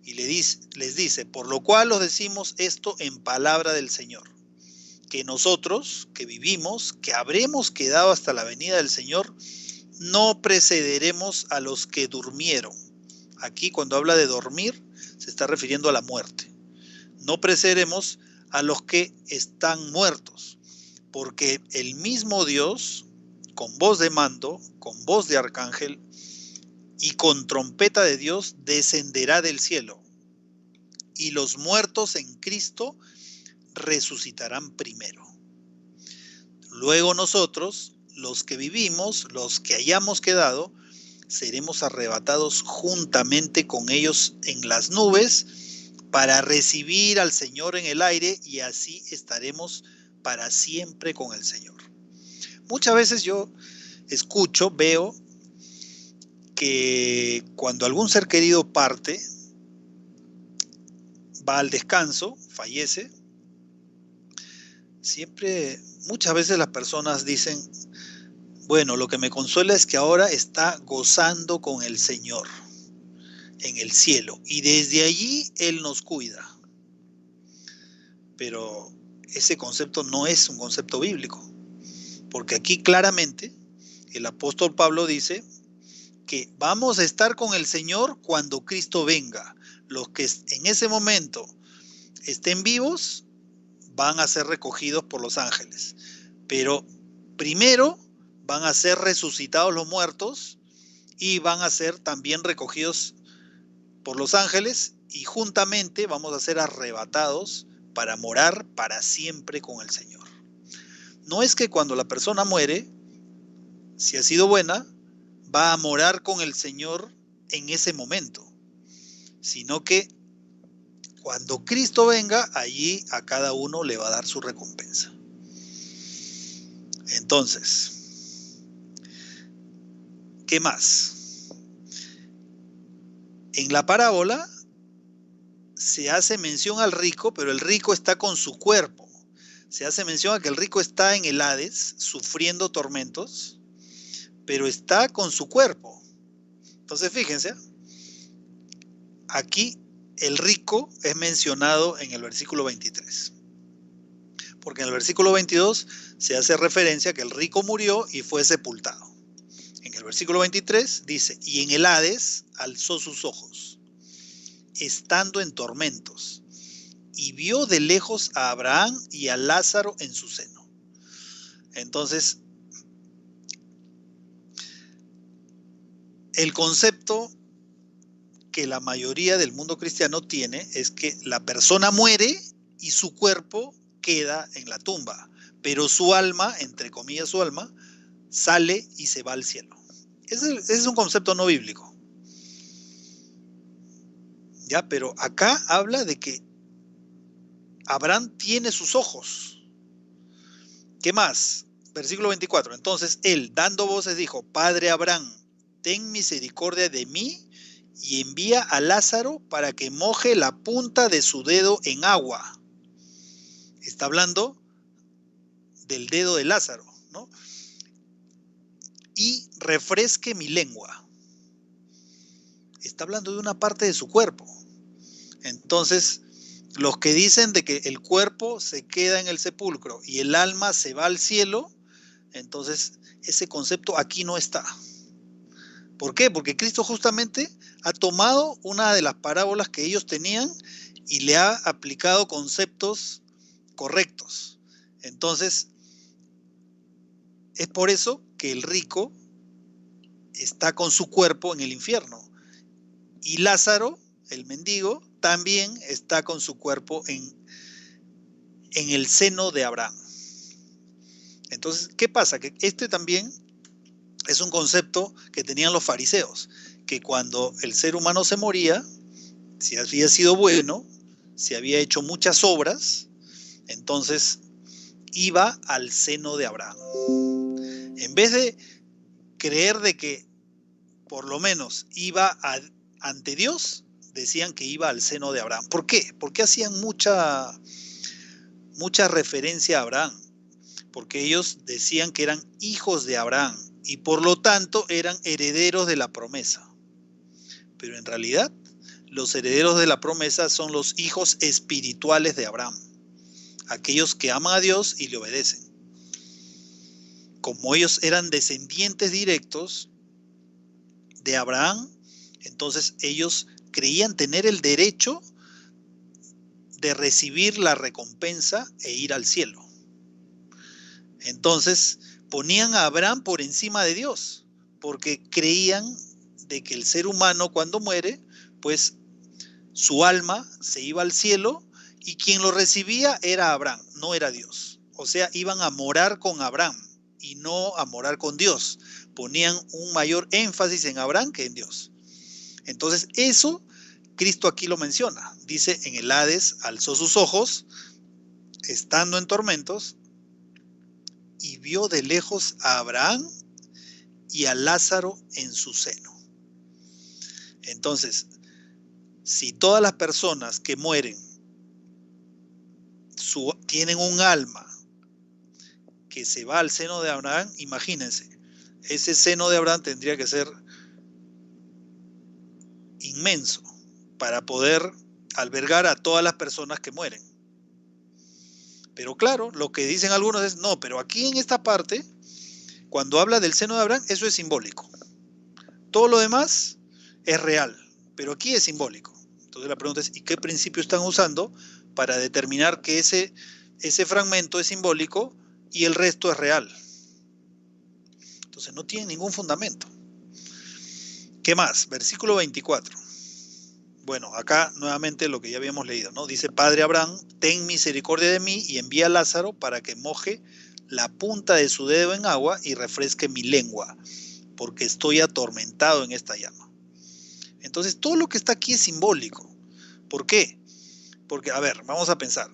S3: Y les dice, por lo cual os decimos esto en palabra del Señor, que nosotros que vivimos, que habremos quedado hasta la venida del Señor, no precederemos a los que durmieron. Aquí cuando habla de dormir, se está refiriendo a la muerte. No precederemos a los que están muertos, porque el mismo Dios, con voz de mando, con voz de arcángel y con trompeta de Dios, descenderá del cielo, y los muertos en Cristo resucitarán primero. Luego nosotros, los que vivimos, los que hayamos quedado, seremos arrebatados juntamente con ellos en las nubes para recibir al Señor en el aire, y así estaremos para siempre con el Señor. Muchas veces yo escucho, veo que cuando algún ser querido parte, va al descanso, fallece, muchas veces las personas dicen, bueno, lo que me consuela es que ahora está gozando con el Señor en el cielo y desde allí Él nos cuida. Pero ese concepto no es un concepto bíblico, porque aquí claramente el apóstol Pablo dice que vamos a estar con el Señor cuando Cristo venga. Los que en ese momento estén vivos van a ser recogidos por los ángeles, pero primero van a ser resucitados los muertos y van a ser también recogidos por los ángeles, y juntamente vamos a ser arrebatados para morar para siempre con el Señor. No es que cuando la persona muere, si ha sido buena, va a morar con el Señor en ese momento, sino que cuando Cristo venga, allí a cada uno le va a dar su recompensa. Entonces, ¿qué más? En la parábola se hace mención al rico, pero el rico está con su cuerpo. Se hace mención a que el rico está en el Hades, sufriendo tormentos, pero está con su cuerpo. Entonces, fíjense, aquí el rico es mencionado en el versículo 23. Porque en el versículo 22 se hace referencia a que el rico murió y fue sepultado. En el versículo 23 dice, y en el Hades alzó sus ojos, estando en tormentos, y vio de lejos a Abraham y a Lázaro en su seno. Entonces, El concepto que la mayoría del mundo cristiano tiene es que la persona muere y su cuerpo queda en la tumba, pero su alma, entre comillas su alma, sale y se va al cielo. Ese es un concepto no bíblico. ¿Ya? Pero acá habla de que Abraham tiene sus ojos. ¿Qué más? Versículo 24. Entonces él, dando voces, dijo: Padre Abraham, ten misericordia de mí y envía a Lázaro para que moje la punta de su dedo en agua. Está hablando del dedo de Lázaro, ¿no? Y refresque mi lengua. Está hablando de una parte de su cuerpo. Entonces, los que dicen de que el cuerpo se queda en el sepulcro y el alma se va al cielo, entonces ese concepto aquí no está. ¿Por qué? Porque Cristo justamente ha tomado una de las parábolas que ellos tenían y le ha aplicado conceptos correctos. Entonces, es por eso que el rico está con su cuerpo en el infierno. Y Lázaro, el mendigo, también está con su cuerpo en el seno de Abraham. Entonces, ¿qué pasa? Que este también es un concepto que tenían los fariseos, que cuando el ser humano se moría, si había sido bueno, si había hecho muchas obras, entonces iba al seno de Abraham. En vez de creer de que por lo menos iba ante Dios, decían que iba al seno de Abraham. ¿Por qué? Porque hacían mucha referencia a Abraham. Porque ellos decían que eran hijos de Abraham y por lo tanto eran herederos de la promesa. Pero en realidad, los herederos de la promesa son los hijos espirituales de Abraham, aquellos que aman a Dios y le obedecen. Como ellos eran descendientes directos de Abraham, entonces ellos creían tener el derecho de recibir la recompensa e ir al cielo. Entonces ponían a Abraham por encima de Dios, porque creían de que el ser humano cuando muere, pues su alma se iba al cielo y quien lo recibía era Abraham, no era Dios. O sea, iban a morar con Abraham y no a morar con Dios. Ponían un mayor énfasis en Abraham que en Dios. Entonces eso Cristo aquí lo menciona. Dice: en el Hades alzó sus ojos, estando en tormentos, y vio de lejos a Abraham y a Lázaro en su seno. Entonces, si todas las personas que mueren tienen un alma que se va al seno de Abraham, imagínense, ese seno de Abraham tendría que ser inmenso para poder albergar a todas las personas que mueren. Pero claro, lo que dicen algunos es: no, pero aquí en esta parte, cuando habla del seno de Abraham, eso es simbólico. Todo lo demás es real, pero aquí es simbólico. Entonces la pregunta es: ¿y qué principio están usando para determinar que ese fragmento es simbólico y el resto es real? Entonces no tiene ningún fundamento. ¿Qué más? Versículo 24. Bueno, acá nuevamente lo que ya habíamos leído, ¿no? Dice: Padre Abraham, ten misericordia de mí y envía a Lázaro para que moje la punta de su dedo en agua y refresque mi lengua, porque estoy atormentado en esta llama. Entonces todo lo que está aquí es simbólico. ¿Por qué? Porque, a ver, vamos a pensar.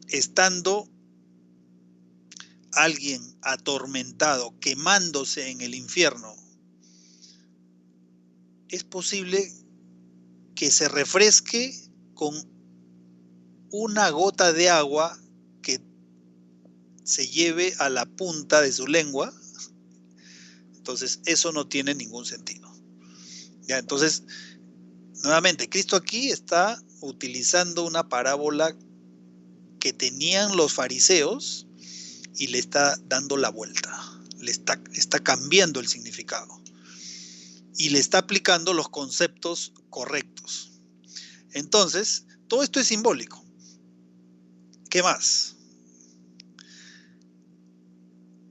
S3: Estando alguien atormentado, quemándose en el infierno, es posible que se refresque con una gota de agua que se lleve a la punta de su lengua. Entonces eso no tiene ningún sentido. Ya, entonces, nuevamente, Cristo aquí está utilizando una parábola que tenían los fariseos y le está dando la vuelta, le está cambiando el significado y le está aplicando los conceptos correctos. Entonces, todo esto es simbólico. ¿Qué más?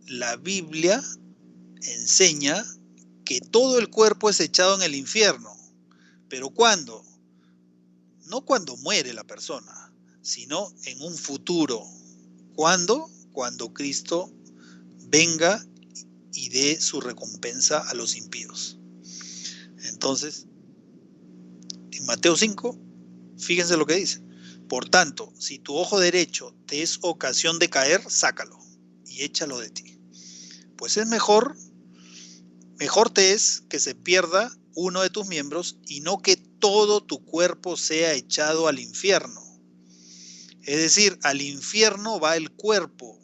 S3: La Biblia enseña que todo el cuerpo es echado en el infierno. ¿Pero cuándo? No cuando muere la persona, sino en un futuro. ¿Cuándo? Cuando Cristo venga y dé su recompensa a los impíos. Entonces, en Mateo 5, fíjense lo que dice. Por tanto, si tu ojo derecho te es ocasión de caer, sácalo y échalo de ti. Pues es mejor te es que se pierda uno de tus miembros y no que todo tu cuerpo sea echado al infierno. Es decir, al infierno va el cuerpo.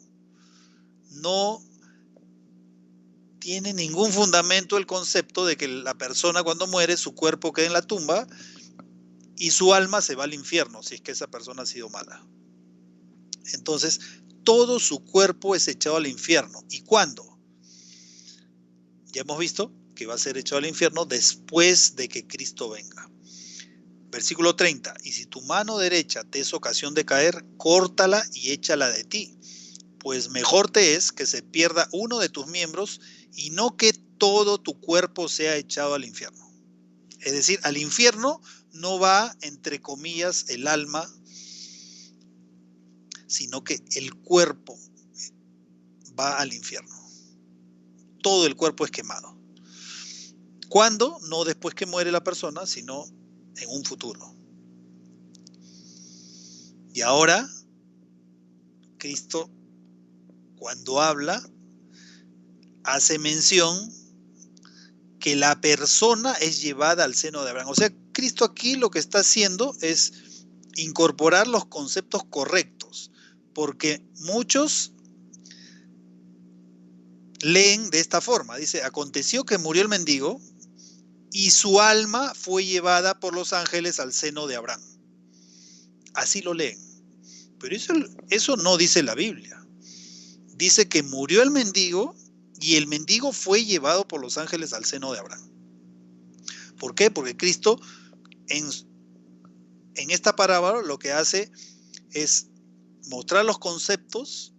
S3: No tiene ningún fundamento el concepto de que la persona cuando muere, su cuerpo queda en la tumba y su alma se va al infierno, si es que esa persona ha sido mala. Entonces, todo su cuerpo es echado al infierno. ¿Y cuándo? Ya hemos visto que va a ser echado al infierno después de que Cristo venga. Versículo 30. Y si tu mano derecha te es ocasión de caer, córtala y échala de ti. Pues mejor te es que se pierda uno de tus miembros y no que todo tu cuerpo sea echado al infierno. Es decir, al infierno no va, entre comillas, el alma, sino que el cuerpo va al infierno. Todo el cuerpo es quemado. ¿Cuándo? No después que muere la persona, sino en un futuro. Y ahora, Cristo, cuando habla, hace mención que la persona es llevada al seno de Abraham. O sea, Cristo aquí lo que está haciendo es incorporar los conceptos correctos, porque muchos leen de esta forma. Dice, aconteció que murió el mendigo y su alma fue llevada por los ángeles al seno de Abraham. Así lo leen. Pero eso no dice la Biblia. Dice que murió el mendigo y el mendigo fue llevado por los ángeles al seno de Abraham. ¿Por qué? Porque Cristo en esta parábola lo que hace es mostrar los conceptos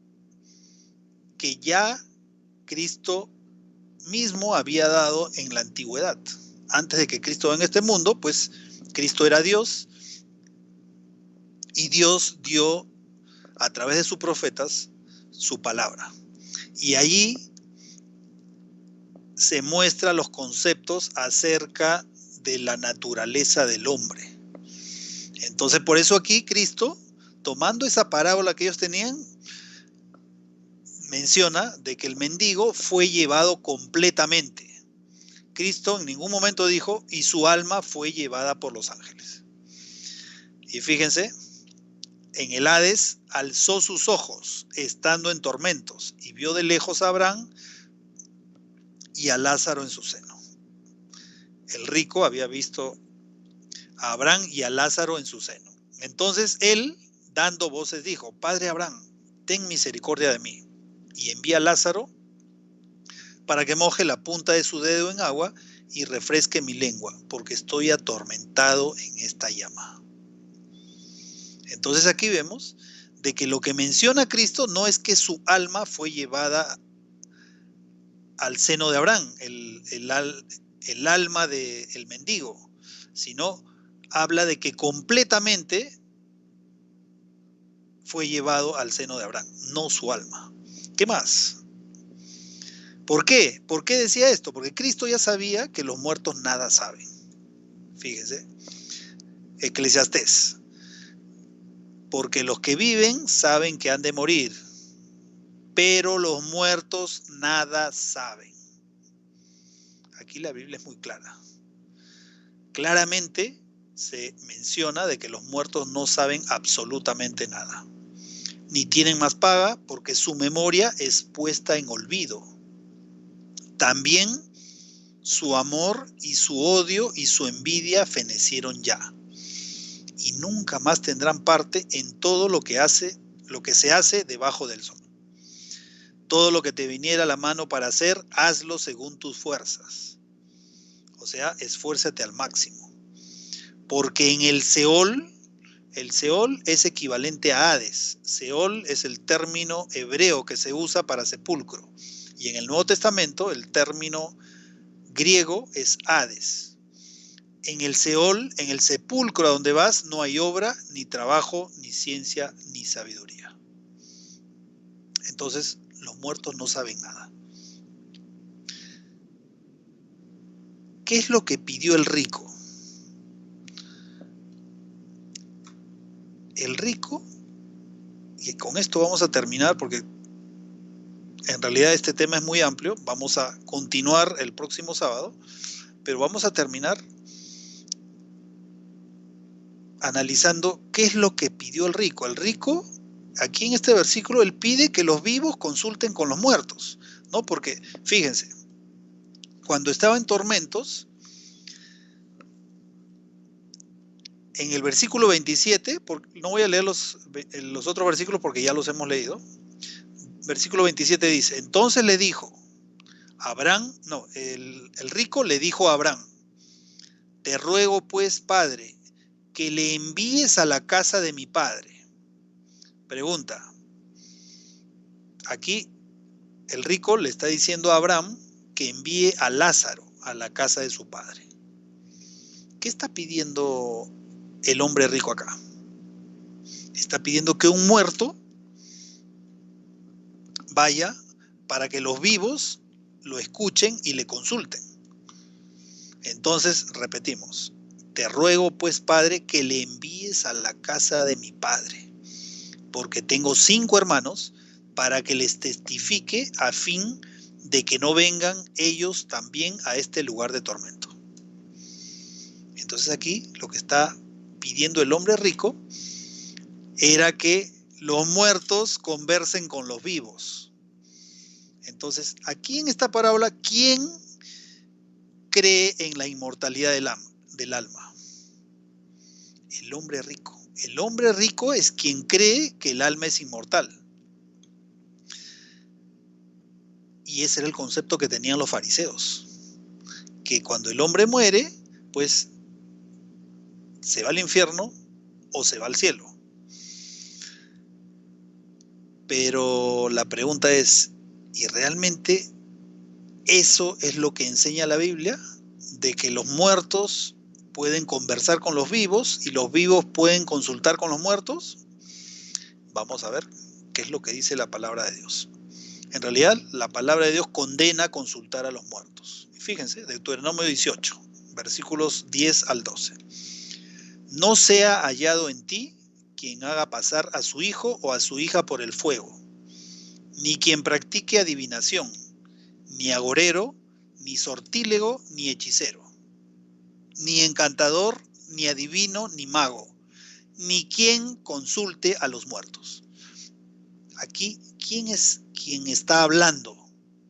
S3: que ya Cristo mismo había dado en la antigüedad. Antes de que Cristo venga a este mundo, pues Cristo era Dios y Dios dio a través de sus profetas su palabra. Y allí se muestran los conceptos acerca de la naturaleza del hombre. Entonces, por eso aquí Cristo, tomando esa parábola que ellos tenían, menciona de que el mendigo fue llevado completamente. Cristo en ningún momento dijo, y su alma fue llevada por los ángeles. Y fíjense, en el Hades alzó sus ojos, estando en tormentos, y vio de lejos a Abraham y a Lázaro en su seno. El rico había visto a Abraham y a Lázaro en su seno. Entonces él, dando voces, dijo, Padre Abraham, ten misericordia de mí, y envía a Lázaro para que moje la punta de su dedo en agua y refresque mi lengua, porque estoy atormentado en esta llama. Entonces aquí vemos de que lo que menciona Cristo no es que su alma fue llevada al seno de Abraham, el alma del mendigo, sino habla de que completamente fue llevado al seno de Abraham, no su alma. ¿Qué más? ¿Por qué? ¿Por qué decía esto? Porque Cristo ya sabía que los muertos nada saben. Fíjense, Eclesiastés. Porque los que viven saben que han de morir, pero los muertos nada saben. Aquí la Biblia es muy clara. Claramente se menciona de que los muertos no saben absolutamente nada. Ni tienen más paga porque su memoria es puesta en olvido. También su amor y su odio y su envidia fenecieron ya. Y nunca más tendrán parte en todo lo que se hace debajo del sol. Todo lo que te viniera a la mano para hacer, hazlo según tus fuerzas. O sea, esfuérzate al máximo. Porque en el Seol es equivalente a Hades. Seol es el término hebreo que se usa para sepulcro. Y en el Nuevo Testamento el término griego es Hades. En el Seol, en el sepulcro a donde vas, no hay obra, ni trabajo, ni ciencia, ni sabiduría. Entonces, los muertos no saben nada. ¿Qué es lo que pidió el rico? El rico, y con esto vamos a terminar porque en realidad este tema es muy amplio, vamos a continuar el próximo sábado, pero vamos a terminar analizando qué es lo que pidió el rico. El rico, aquí en este versículo, él pide que los vivos consulten con los muertos, ¿no? Porque, fíjense, cuando estaba en tormentos, en el versículo 27, no voy a leer los otros versículos porque ya los hemos leído. Versículo 27 dice, entonces le dijo, el rico le dijo a Abraham, te ruego pues, padre, que le envíes a la casa de mi padre. Pregunta, aquí el rico le está diciendo a Abraham que envíe a Lázaro a la casa de su padre. ¿Qué está pidiendo el hombre rico acá? Está pidiendo que un muerto vaya para que los vivos lo escuchen y le consulten. Entonces, repetimos, te ruego pues, padre, que le envíes a la casa de mi padre, porque tengo 5 hermanos, para que les testifique a fin de que no vengan ellos también a este lugar de tormento. Entonces aquí lo que está pidiendo el hombre rico era que los muertos conversen con los vivos. Entonces, aquí en esta parábola, ¿quién cree en la inmortalidad del alma? El hombre rico. El hombre rico es quien cree que el alma es inmortal. Y ese era el concepto que tenían los fariseos. Que cuando el hombre muere, pues se va al infierno o se va al cielo. Pero la pregunta es, ¿y realmente eso es lo que enseña la Biblia? ¿De que los muertos pueden conversar con los vivos y los vivos pueden consultar con los muertos? Vamos a ver qué es lo que dice la palabra de Dios. En realidad, la palabra de Dios condena consultar a los muertos. Fíjense, Deuteronomio 18, versículos 10 al 12. No sea hallado en ti quien haga pasar a su hijo o a su hija por el fuego, ni quien practique adivinación, ni agorero, ni sortílego, ni hechicero, ni encantador, ni adivino, ni mago, ni quien consulte a los muertos. Aquí, ¿quién es quien está hablando?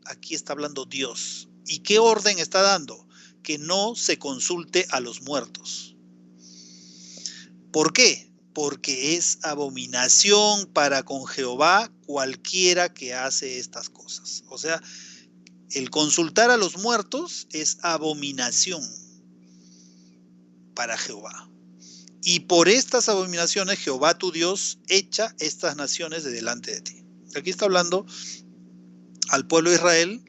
S3: Aquí está hablando Dios. ¿Y qué orden está dando? Que no se consulte a los muertos. ¿Por qué? Porque es abominación para con Jehová cualquiera que hace estas cosas. O sea, el consultar a los muertos es abominación para Jehová. Y por estas abominaciones Jehová tu Dios echa estas naciones de delante de ti. Aquí está hablando al pueblo de Israel,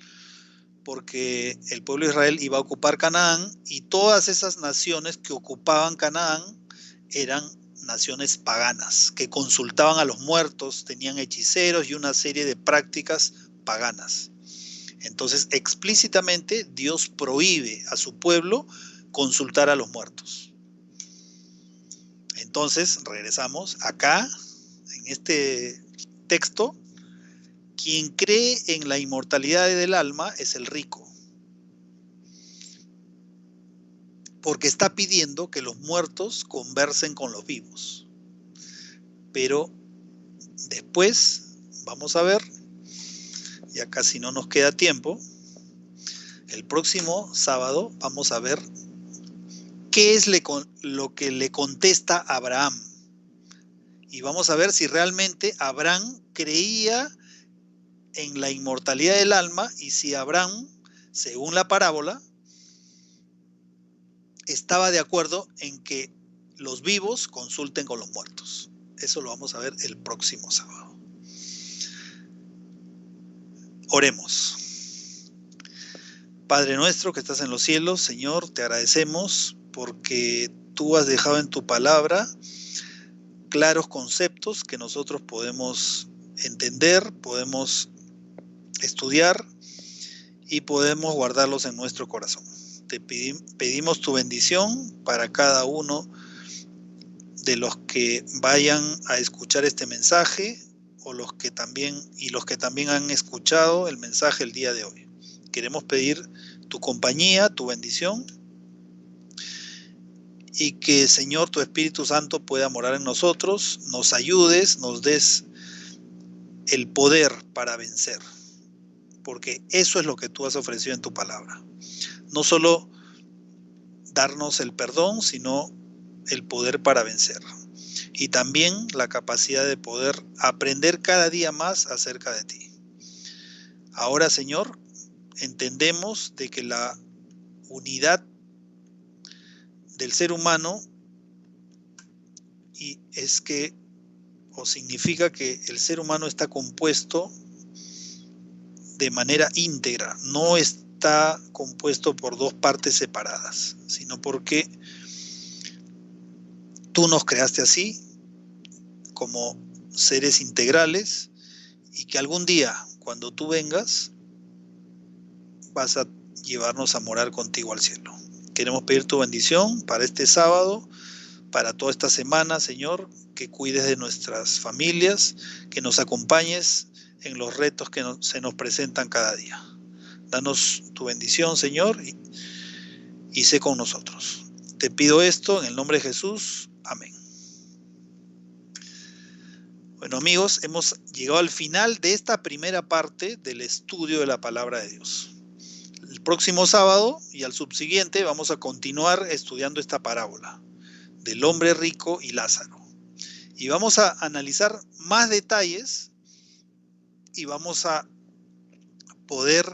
S3: porque el pueblo de Israel iba a ocupar Canaán y todas esas naciones que ocupaban Canaán eran naciones paganas, que consultaban a los muertos, tenían hechiceros y una serie de prácticas paganas. Entonces, explícitamente Dios prohíbe a su pueblo consultar a los muertos. Entonces, regresamos acá, en este texto, quien cree en la inmortalidad del alma es el rico, porque está pidiendo que los muertos conversen con los vivos. Pero después, vamos a ver, ya casi no nos queda tiempo, el próximo sábado vamos a ver qué es lo que le contesta a Abraham. Y vamos a ver si realmente Abraham creía en la inmortalidad del alma y si Abraham, según la parábola, estaba de acuerdo en que los vivos consulten con los muertos. Eso lo vamos a ver el próximo sábado. Oremos. Padre nuestro que estás en los cielos, Señor, te agradecemos porque tú has dejado en tu palabra claros conceptos que nosotros podemos entender, podemos estudiar y podemos guardarlos en nuestro corazón. Te pedimos tu bendición para cada uno de los que vayan a escuchar este mensaje o los que también han escuchado el mensaje el día de hoy. Queremos pedir tu compañía, tu bendición y que, Señor, tu Espíritu Santo pueda morar en nosotros, nos ayudes, nos des el poder para vencer, porque eso es lo que tú has ofrecido en tu palabra. No solo darnos el perdón, sino el poder para vencer. Y también la capacidad de poder aprender cada día más acerca de ti. Ahora, Señor, entendemos de que la unidad del ser humano significa que el ser humano está compuesto de manera íntegra, no está compuesto por dos partes separadas, sino porque tú nos creaste así, como seres integrales, y que algún día, cuando tú vengas, vas a llevarnos a morar contigo al cielo. Queremos pedir tu bendición para este sábado, para toda esta semana, Señor, que cuides de nuestras familias, que nos acompañes en los retos que se nos presentan cada día. Danos tu bendición, Señor, y sé con nosotros. Te pido esto en el nombre de Jesús. Amén. Bueno, amigos, hemos llegado al final de esta primera parte del estudio de la palabra de Dios. El próximo sábado y al subsiguiente vamos a continuar estudiando esta parábola del hombre rico y Lázaro. Y vamos a analizar más detalles y vamos a poder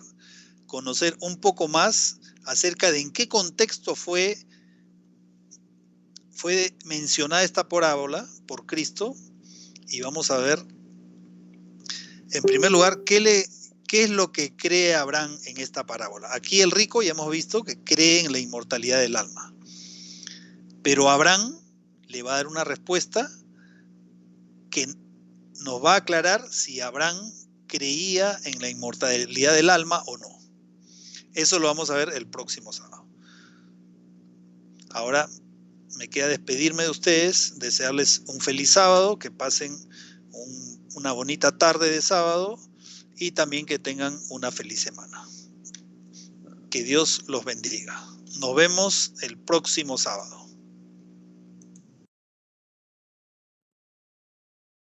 S3: conocer un poco más acerca de en qué contexto fue mencionada esta parábola por Cristo. Y vamos a ver, en primer lugar, qué es lo que cree Abraham en esta parábola. Aquí el rico ya hemos visto que cree en la inmortalidad del alma. Pero Abraham le va a dar una respuesta que nos va a aclarar si Abraham creía en la inmortalidad del alma o no. Eso lo vamos a ver el próximo sábado. Ahora me queda despedirme de ustedes, desearles un feliz sábado, que pasen una bonita tarde de sábado y también que tengan una feliz semana. Que Dios los bendiga. Nos vemos el próximo sábado.